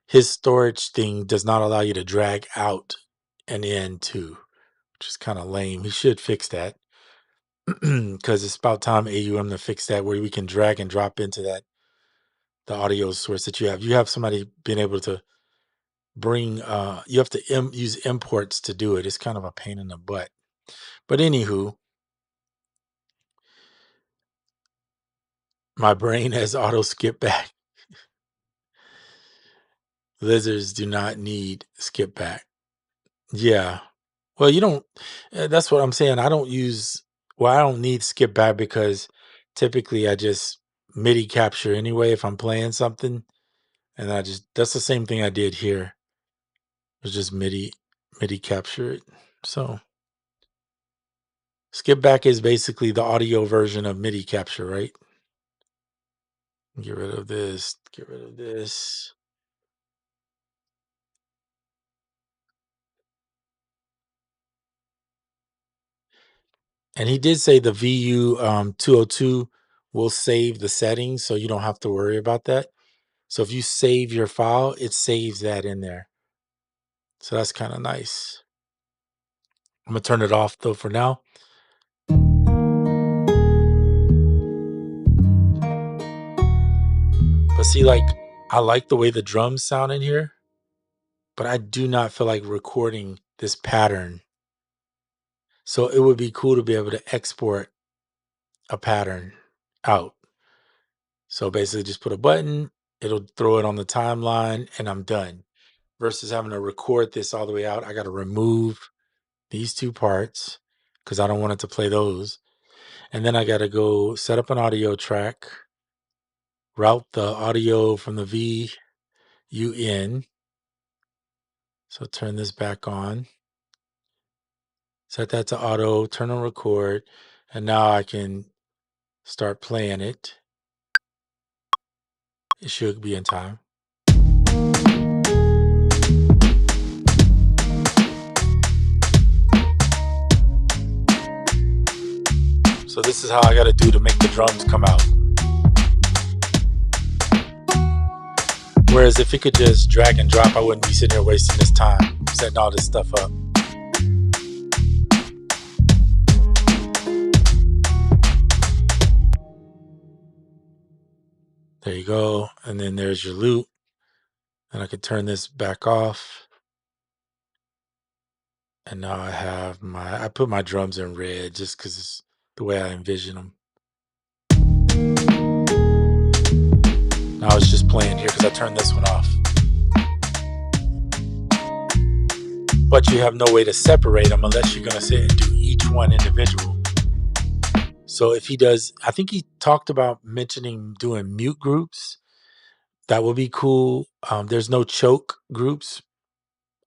His storage thing does not allow you to drag out and in too, which is kind of lame. He should fix that because it's about time AUM to fix that, where we can drag and drop into the audio source that you have. You have somebody being able to bring. You have to use imports to do it. It's kind of a pain in the butt. But anywho, my brain has auto skip back. Lizards do not need skip back. Yeah. Well, you don't. That's what I'm saying. I don't use. Well, I don't need skip back because typically I just MIDI capture anyway if I'm playing something, and I just that's the same thing I did here. It was just MIDI capture it. So skip back is basically the audio version of MIDI capture, right? Get rid of this. Get rid of this. And he did say the VU 202 will save the settings, so you don't have to worry about that. So if you save your file, it saves that in there. So that's kind of nice. I'm gonna turn it off though for now. But see, like, I like the way the drums sound in here, but I do not feel like recording this pattern. So it would be cool to be able to export a pattern out. So basically just put a button, it'll throw it on the timeline, and I'm done. Versus having to record this all the way out. I got to remove these two parts because I don't want it to play those. And then I got to go set up an audio track, route the audio from the VU in. So turn this back on, set that to auto, turn on record, and now I can start playing it. It should be in time. So this is how I got to do to make the drums come out. Whereas if it could just drag and drop, I wouldn't be sitting here wasting this time setting all this stuff up. There you go. And then there's your loop. And I can turn this back off. And now I put my drums in red just because it's the way I envision them. Now it's just playing here because I turned this one off. But you have no way to separate them unless you're going to sit and do each one individual. So if he does, I think he talked about mentioning doing mute groups. That would be cool. There's no choke groups.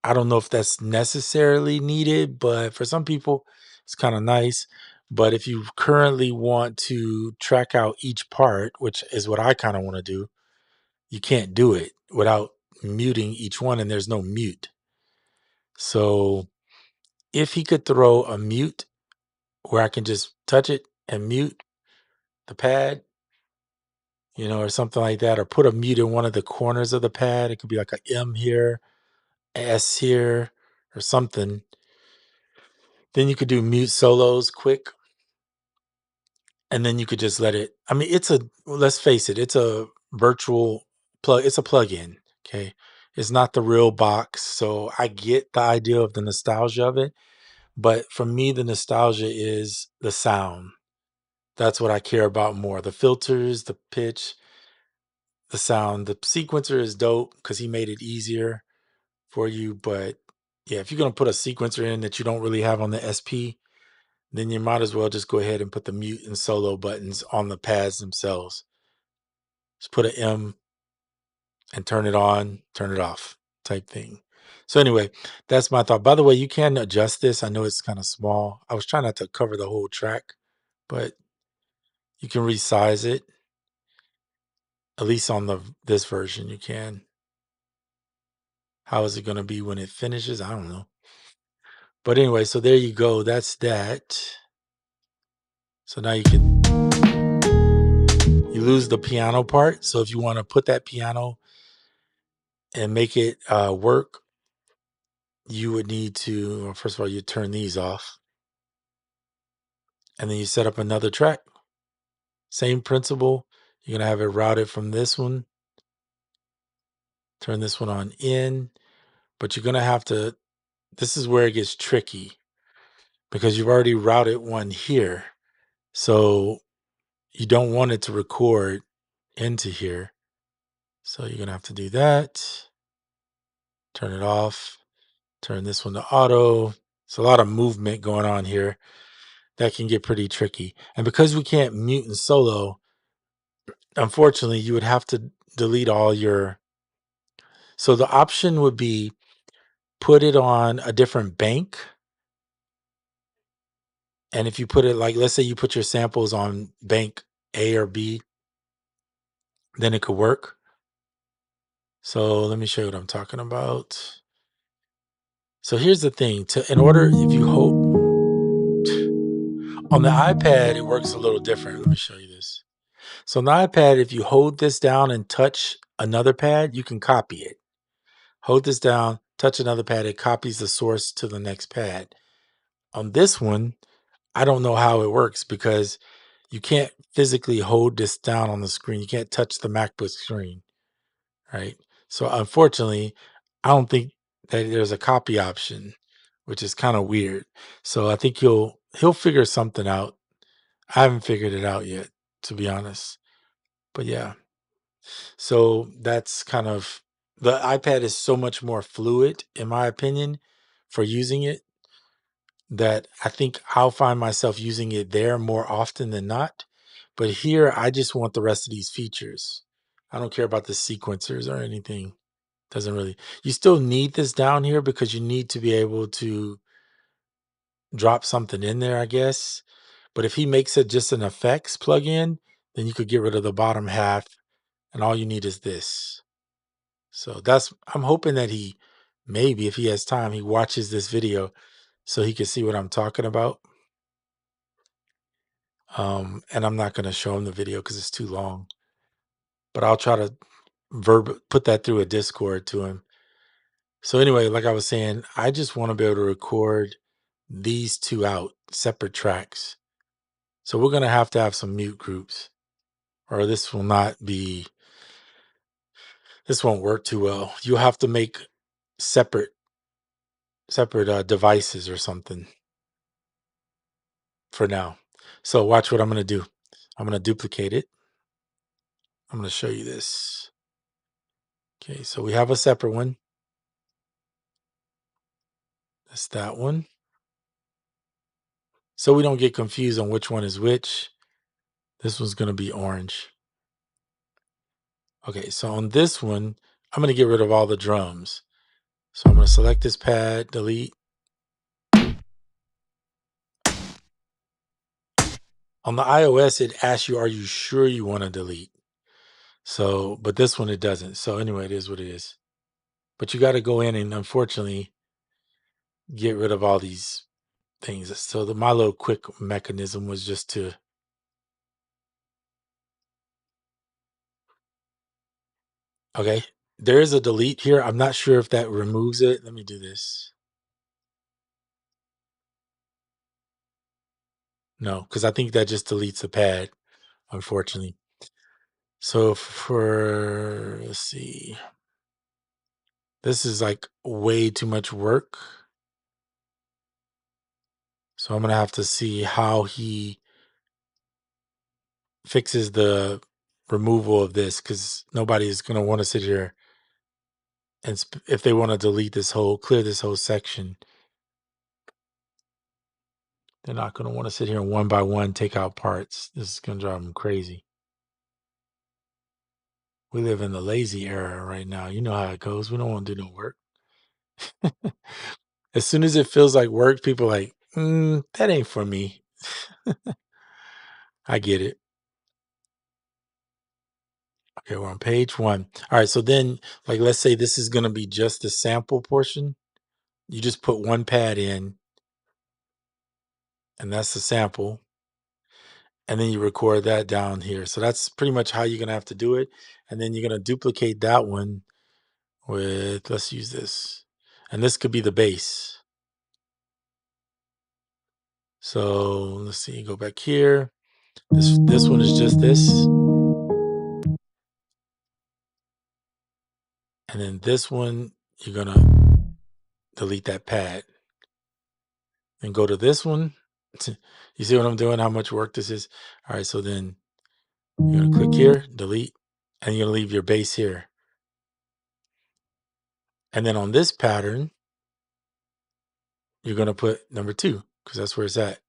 I don't know if that's necessarily needed, but for some people, it's kind of nice. But if you currently want to track out each part, which is what I kind of want to do, you can't do it without muting each one, and there's no mute. So if he could throw a mute where I can just touch it and mute the pad, or something like that, or put a mute in one of the corners of the pad. It could be like a M here, S here, or something. Then you could do mute solos quick, and then you could just let it. I mean, let's face it, it's a virtual plug. It's a plug-in. Okay, it's not the real box. So I get the idea of the nostalgia of it, but for me, the nostalgia is the sound. That's what I care about more. The filters, the pitch, the sound. The sequencer is dope because he made it easier for you. But yeah, if you're gonna put a sequencer in that you don't really have on the SP, then you might as well just go ahead and put the mute and solo buttons on the pads themselves. Just put an M and turn it on, turn it off type thing. So anyway, that's my thought. By the way, you can adjust this. I know it's kind of small. I was trying not to cover the whole track, but you can resize it. At least on this version you can. How is it going to be when it finishes? I don't know. But anyway, so there you go. That's that. So now you lose the piano part. So if you want to put that piano and make it work, you would need to, well, first of all, you turn these off. And then you set up another track. Same principle. You're going to have it routed from this one. Turn this one on in. But you're going to have to, this is where it gets tricky because you've already routed one here. So you don't want it to record into here. So you're going to have to do that. Turn it off. Turn this one to auto. It's a lot of movement going on here. That can get pretty tricky. And because we can't mute and solo, unfortunately, you would have to delete all your. So the option would be put it on a different bank. And if you put it like, let's say you put your samples on bank A or B, then it could work. So let me show you what I'm talking about. So here's the thing. In order, if you hold on the iPad, it works a little different. Let me show you this. So on the iPad, if you hold this down and touch another pad, you can copy it. Hold this down, touch another pad, it copies the source to the next pad. On this one, I don't know how it works because you can't physically hold this down on the screen. You can't touch the MacBook screen, right? So unfortunately, I don't think that there's a copy option, which is kind of weird. So I think he'll figure something out. I haven't figured it out yet, to be honest. But yeah. So that's kind of the iPad is so much more fluid, in my opinion, for using it that I think I'll find myself using it there more often than not. But here, I just want the rest of these features. I don't care about the sequencers or anything. Doesn't really. You still need this down here because you need to be able to drop something in there, I guess. But if he makes it just an effects plugin, then you could get rid of the bottom half and all you need is this. So I'm hoping that maybe if he has time, he watches this video so he can see what I'm talking about. And I'm not going to show him the video because it's too long, but I'll try to put that through a Discord to him. So anyway, like I was saying, I just want to be able to record these two out separate tracks. So we're going to have some mute groups or this won't work too well. You'll have to make separate devices or something for now. So watch what I'm going to do. I'm going to duplicate it. I'm going to show you this. Okay, so we have a separate one. That's that one. So we don't get confused on which one is which. This one's going to be orange. Okay, so on this one, I'm going to get rid of all the drums. So I'm going to select this pad, delete. On the iOS, it asks you, are you sure you want to delete? So, but this one, it doesn't. So anyway, it is what it is. But you got to go in and unfortunately get rid of all these things. So my little quick mechanism was just to. Okay, there is a delete here. I'm not sure if that removes it. Let me do this. No, because I think that just deletes the pad, unfortunately. So let's see, this is like way too much work. So I'm going to have to see how he fixes the removal of this because nobody is going to want to sit here And if they want to clear this whole section, they're not going to want to sit here and one by one take out parts. This is going to drive them crazy. We live in the lazy era right now. You know how it goes. We don't want to do no work. As soon as it feels like work, people are like, that ain't for me. I get it. Okay, we're on page 1. All right, so then, like, let's say this is going to be just the sample portion. You just put one pad in, and that's the sample. And then you record that down here. So that's pretty much how you're going to have to do it. And then you're going to duplicate that one with, let's use this. And this could be the base. So let's see, go back here. This one is just this. And then this one, you're going to delete that pad. And go to this one. You see what I'm doing? How much work this is? All right, so then you're going to click here, delete, and you're going to leave your base here. And then on this pattern, you're going to put number 2 because that's where it's at.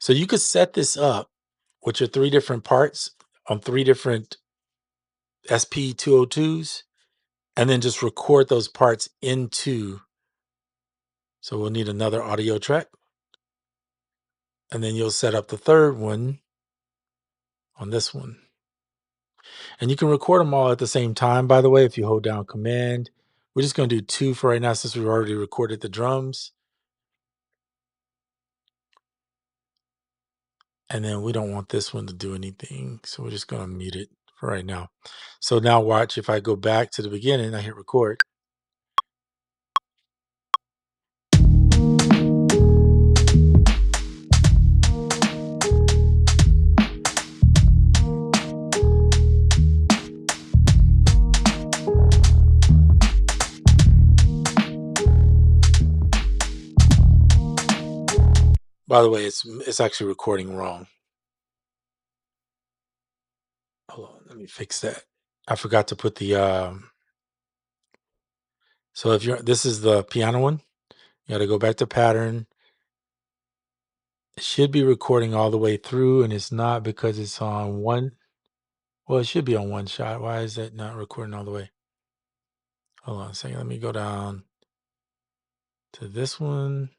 So you could set this up with your 3 different parts on 3 different SP202s and then just record those parts into. So we'll need another audio track. And then you'll set up the 3rd one on this one. And you can record them all at the same time, by the way, if you hold down Command. We're just going to do 2 for right now since we've already recorded the drums. And then we don't want this one to do anything. So we're just going to mute it for right now. So now watch, if I go back to the beginning, I hit record. By the way, it's actually recording wrong. Hold on, let me fix that. I forgot to put the so if this is the piano one, you got to go back to pattern. It should be recording all the way through, and it's not because it's on one. Well, it should be on one shot. Why is that not recording all the way? Hold on a second. Let me go down to this one.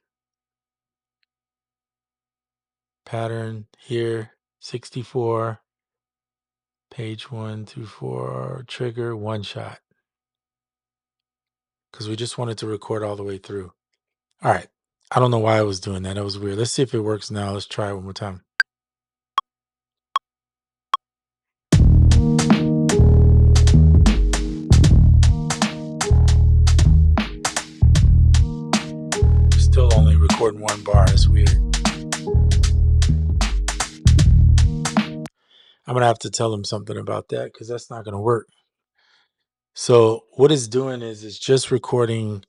Pattern here, 64. Page 1 through 4. Trigger, one shot. Because we just wanted to record all the way through. All right. I don't know why I was doing that. That was weird. Let's see if it works now. Let's try it one more time. Still only recording one bar. It's weird. I'm going to have to tell them something about that because that's not going to work. So what it's doing is it's just recording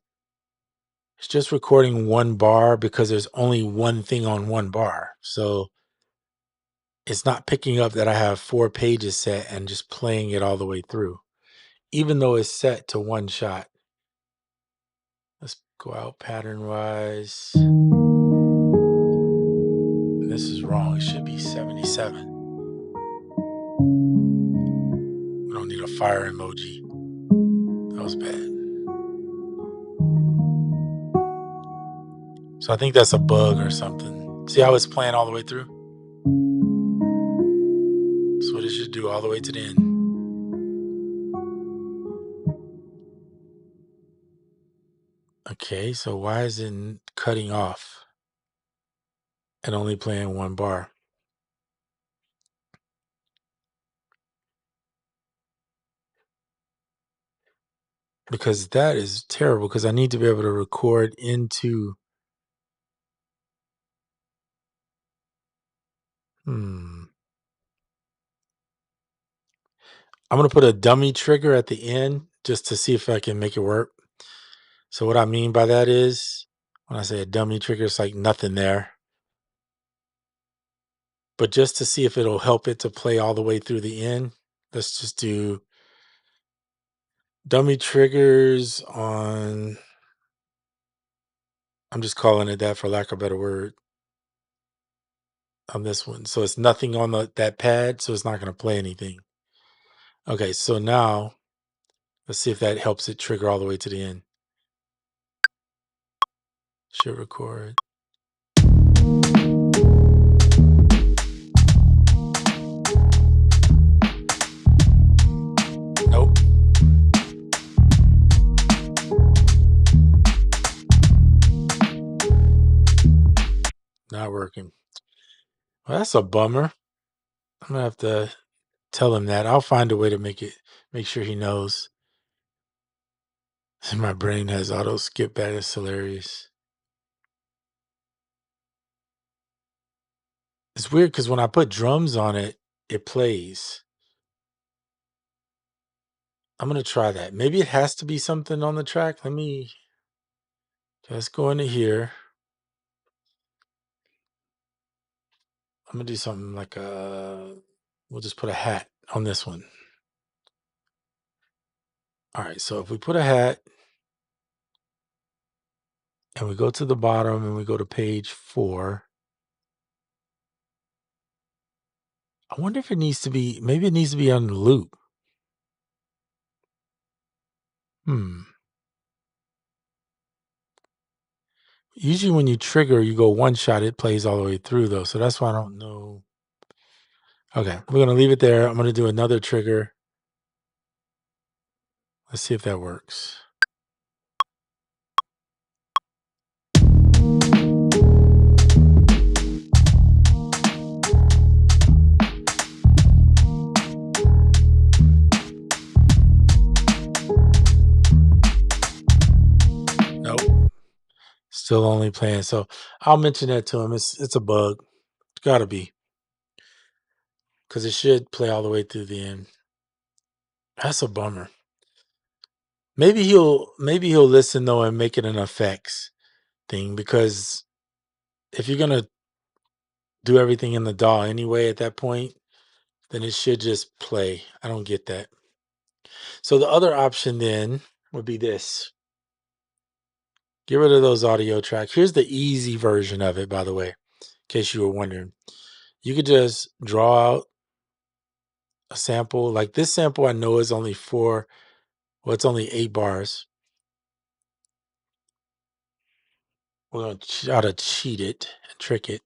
one bar because there's only one thing on one bar. So it's not picking up that I have 4 pages set and just playing it all the way through, even though it's set to one shot. Let's go out pattern wise. This is wrong. It should be 77. We don't need a fire emoji. That was bad. So I think that's a bug or something. See how it's playing all the way through? That's what it should do all the way to the end. Okay, so why is it cutting off and only playing one bar? Because that is terrible because I need to be able to record into. I'm going to put a dummy trigger at the end just to see if I can make it work. So what I mean by that is when I say a dummy trigger, it's like nothing there. But just to see if it'll help it to play all the way through the end, let's just do Dummy triggers on, I'm just calling it that for lack of a better word, on this one. So it's nothing on that pad, so it's not going to play anything. Okay, so now let's see if that helps it trigger all the way to the end. Should record. Nope. Not working. Well, that's a bummer. I'm gonna have to tell him that. I'll find a way to make sure he knows. My brain has auto skip back. It's hilarious. It's weird because when I put drums on it, it plays. I'm gonna try that. Maybe it has to be something on the track. Let's go into here. I'm gonna do something like we'll just put a hat on this one. All right, so if we put a hat and we go to the bottom and we go to page 4, I wonder if it needs to be, maybe it needs to be on the loop. Usually when you trigger, you go one shot, it plays all the way through though. So that's why I don't know. Okay, we're gonna leave it there. I'm gonna do another trigger. Let's see if that works. Nope. Still only playing. So I'll mention that to him. It's a bug. It's gotta be. Because it should play all the way through the end. That's a bummer. Maybe he'll listen though and make it an effects thing, because if you're gonna do everything in the DAW anyway at that point, then it should just play. I don't get that. So the other option then would be this. Get rid of those audio tracks. Here's the easy version of it, by the way, in case you were wondering. You could just draw out a sample. Like this sample I know is only it's only 8 bars. We're going to try to cheat it and trick it.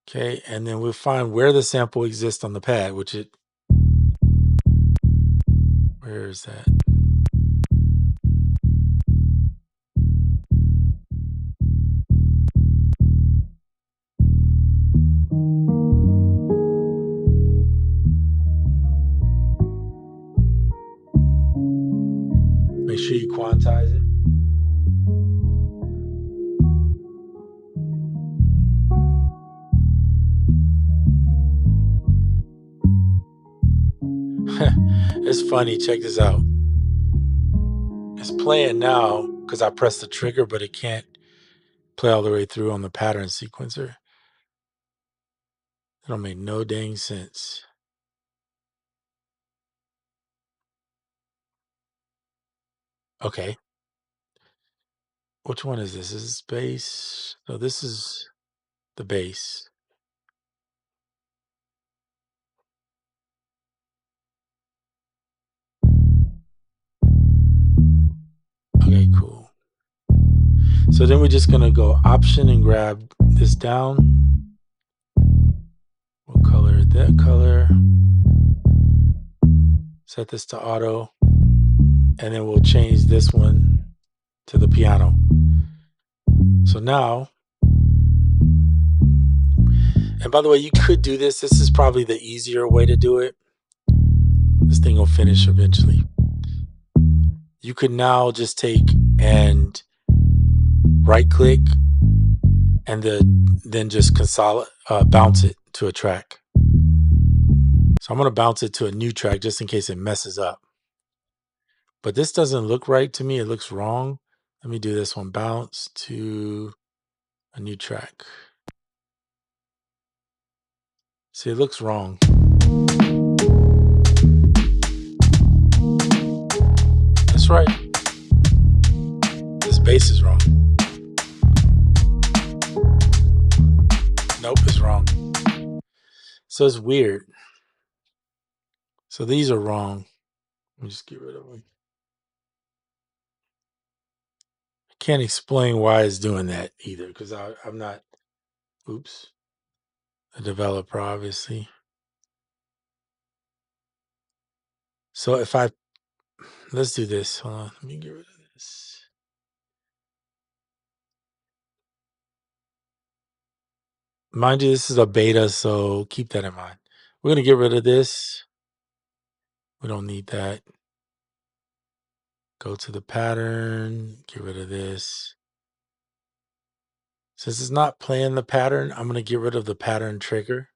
Okay, and then we'll find where the sample exists on the pad, where is that? Make sure you quantize it. It's funny, check this out. It's playing now because I pressed the trigger, but it can't play all the way through on the pattern sequencer. It don't make no dang sense. Okay. Which one is this? Is this bass? No, this is the bass. Okay, cool. So then we're just gonna go option and grab this down. We'll color it that color. Set this to auto. And then we'll change this one to the piano. So now, and by the way, you could do this. This is probably the easier way to do it. This thing will finish eventually. You could now just take and right click and then just bounce it to a track. So I'm going to bounce it to a new track just in case it messes up. But this doesn't look right to me. It looks wrong. Let me do this one. Bounce to a new track. See, it looks wrong. That's right. This bass is wrong. Nope, it's wrong. So it's weird. So these are wrong. Let me just get rid of them. I can't explain why it's doing that either because I'm not, oops, a developer, obviously. So if I, let's do this. Hold on. Let me get rid of this. Mind you, this is a beta, so keep that in mind. We're going to get rid of this. We don't need that. Go to the pattern, get rid of this. Since it's not playing the pattern, I'm going to get rid of the pattern trigger.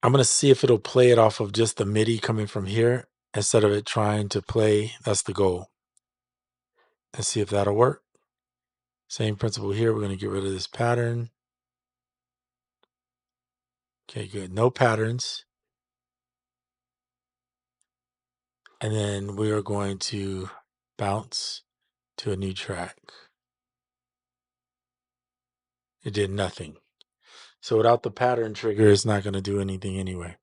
I'm going to see if it'll play it off of just the MIDI coming from here instead of it trying to play. That's the goal. And see if that'll work. Same principle here. We're going to get rid of this pattern. Okay, good. No patterns. And then we are going to bounce to a new track. It did nothing. So without the pattern trigger, it's not going to do anything anyway.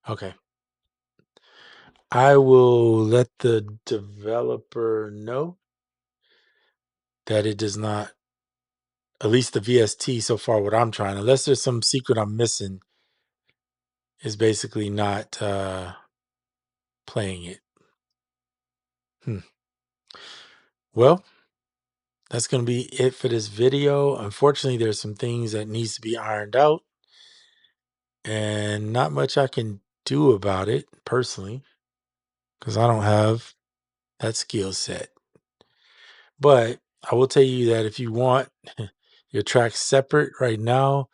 Okay. I will let the developer know that it does not, at least the VST so far, what I'm trying, unless there's some secret I'm missing, is basically not playing it. Well, that's going to be it for this video. Unfortunately, there's some things that needs to be ironed out and not much I can do about it personally because I don't have that skill set. But I will tell you that if you want your tracks separate right now,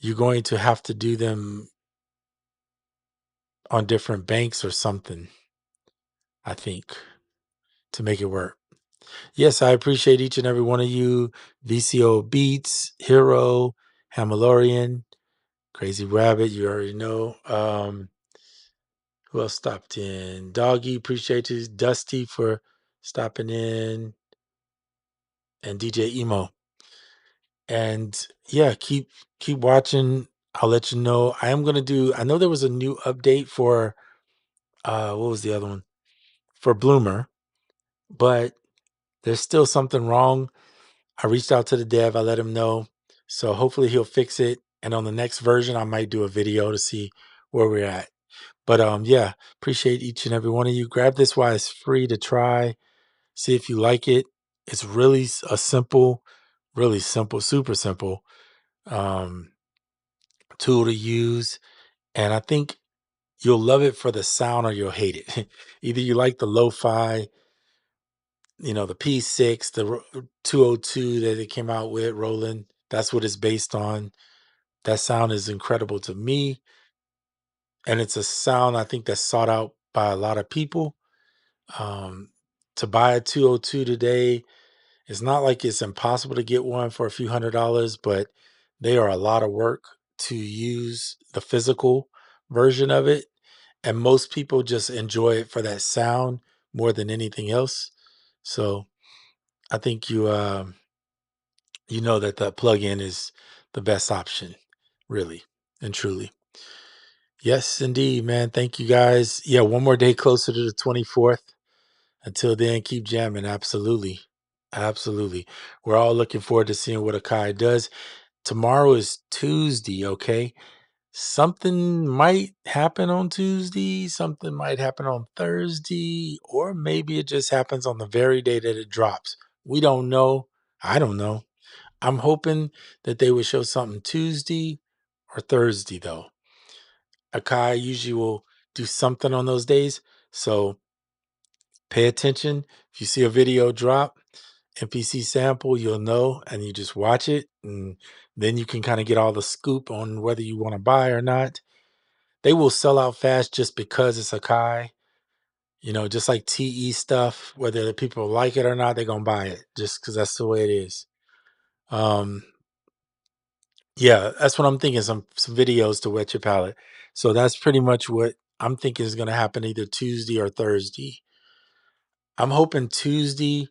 you're going to have to do them on different banks or something, I think, to make it work. Yes, I appreciate each and every one of you. VCO Beats, Hero, Hamalorian, Crazy Rabbit, you already know. Who else stopped in? Doggy, appreciate you. Dusty for stopping in. And DJ Emo. And yeah, keep watching. I'll let you know. I am gonna do, I know there was a new update for what was the other one? For Bloomer, but there's still something wrong. I reached out to the dev, I let him know. So hopefully he'll fix it. And on the next version, I might do a video to see where we're at. But yeah, appreciate each and every one of you. Grab this while it's free to try. See if you like it. It's really a simple, really simple, super simple um, tool to use. And I think you'll love it for the sound or you'll hate it. Either you like the lo-fi, the P6, the 202 that it came out with, Roland. That's what it's based on. That sound is incredible to me. And it's a sound I think that's sought out by a lot of people. Um, to buy a 202 today, it's not like it's impossible to get one for a few $100s, but they are a lot of work to use the physical version of it. And most people just enjoy it for that sound more than anything else. So I think you know that the plug-in is the best option, really and truly. Yes, indeed, man. Thank you guys. Yeah, one more day closer to the 24th. Until then, keep jamming. Absolutely. Absolutely. We're all looking forward to seeing what Akai does. Tomorrow is Tuesday, okay? Something might happen on Tuesday, something might happen on Thursday, or maybe it just happens on the very day that it drops. We don't know. I don't know. I'm hoping that they would show something Tuesday or Thursday, though. Akai usually will do something on those days. So pay attention. If you see a video drop, NPC sample, you'll know, and you just watch it. And then you can kind of get all the scoop on whether you want to buy or not. They will sell out fast just because it's Akai. Just like TE stuff, whether the people like it or not, they're going to buy it just because that's the way it is. Um, yeah, that's what I'm thinking. Some videos to whet your palate. So that's pretty much what I'm thinking it's gonna happen either Tuesday or Thursday. I'm hoping Tuesday,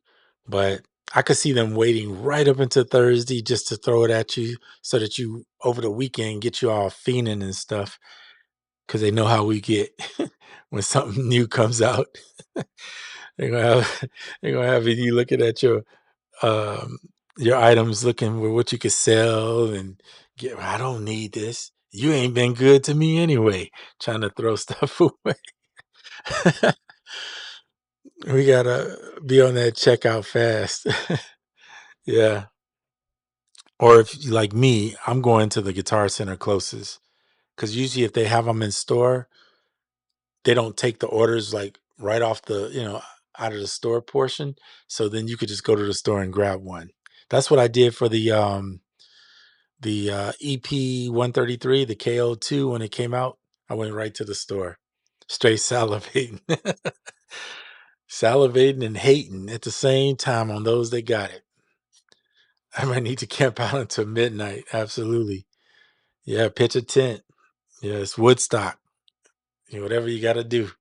but I could see them waiting right up until Thursday just to throw it at you so that you over the weekend get you all fiending and stuff because they know how we get when something new comes out. They're gonna have they're gonna have you looking at um your items looking for what you could sell and get I don't need this. You ain't been good to me anyway, trying to throw stuff away. We gotta be on that checkout fast. Yeah. Or if you like me, I'm going to the Guitar Center closest because usually if they have them in store, they don't take the orders like right off out of the store portion. So then you could just go to the store and grab one. That's what I did for the EP 133, the KO2 when it came out. I went right to the store, straight salivating, salivating and hating at the same time on those that got it. I might need to camp out until midnight. Absolutely. Yeah, pitch a tent. Yes, Woodstock. Whatever you got to do.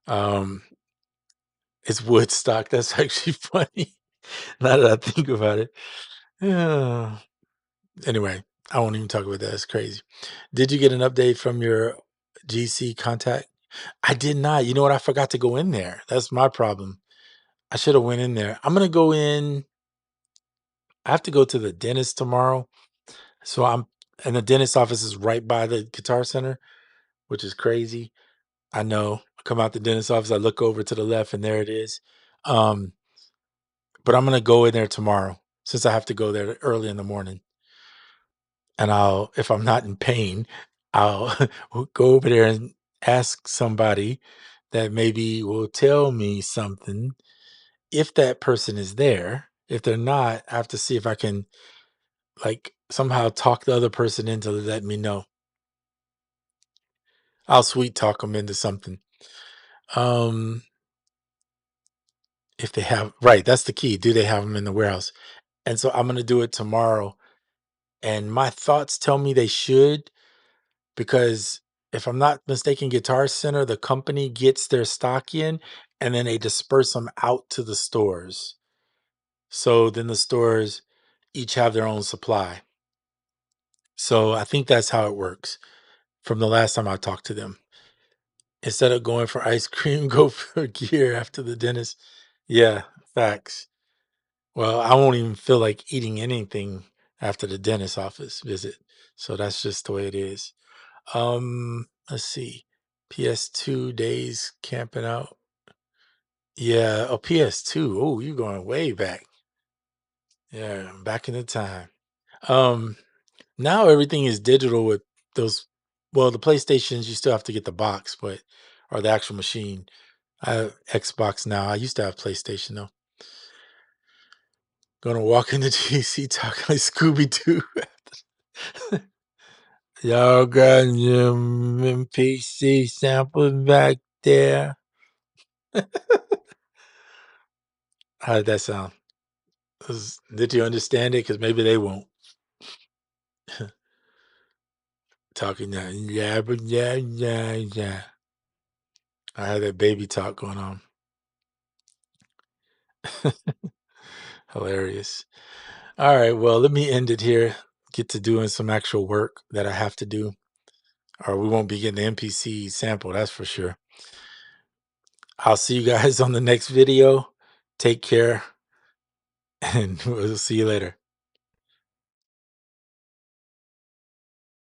Um, it's Woodstock. That's actually funny. Now that I think about it. Yeah. Anyway, I won't even talk about that. It's crazy. Did you get an update from your GC contact? I did not. You know what? I forgot to go in there. That's my problem. I should have went in there. I'm gonna go in. I have to go to the dentist tomorrow. So and the dentist office is right by the guitar center, which is crazy. I know. I come out the dentist office, I look over to the left, and there it is. Um, but I'm gonna go in there tomorrow since I have to go there early in the morning. And if I'm not in pain, I'll go over there and ask somebody that maybe will tell me something if that person is there. If they're not, I have to see if I can like somehow talk the other person into let me know. I'll sweet talk them into something. Um, if they have, right, that's the key. Do they have them in the warehouse? And so I'm going to do it tomorrow. And my thoughts tell me they should, because if I'm not mistaken, Guitar Center, the company gets their stock in and then they disperse them out to the stores. So then the stores each have their own supply. So I think that's how it works from the last time I talked to them. Instead of going for ice cream, go for gear after the dentist. Yeah, facts. Well, I won't even feel like eating anything after the dentist office visit. So that's just the way it is. Let's see. PS2 days camping out. Yeah, oh PS2. Oh, you're going way back. Yeah, back in the time. Um, Now everything is digital with those well, the PlayStations you still have to get the box, but or the actual machine. I have Xbox now. I used to have PlayStation though. Gonna walk into GC talking like Scooby Doo. Y'all got some NPC samples back there. How did that sound? Did you understand it? Because maybe they won't. Talking that yeah, but yeah, yeah, yeah. I had that baby talk going on. Hilarious. All right, well, let me end it here. Get to doing some actual work that I have to do, or we won't be getting the NPC sample, that's for sure. I'll see you guys on the next video. Take care, and we'll see you later.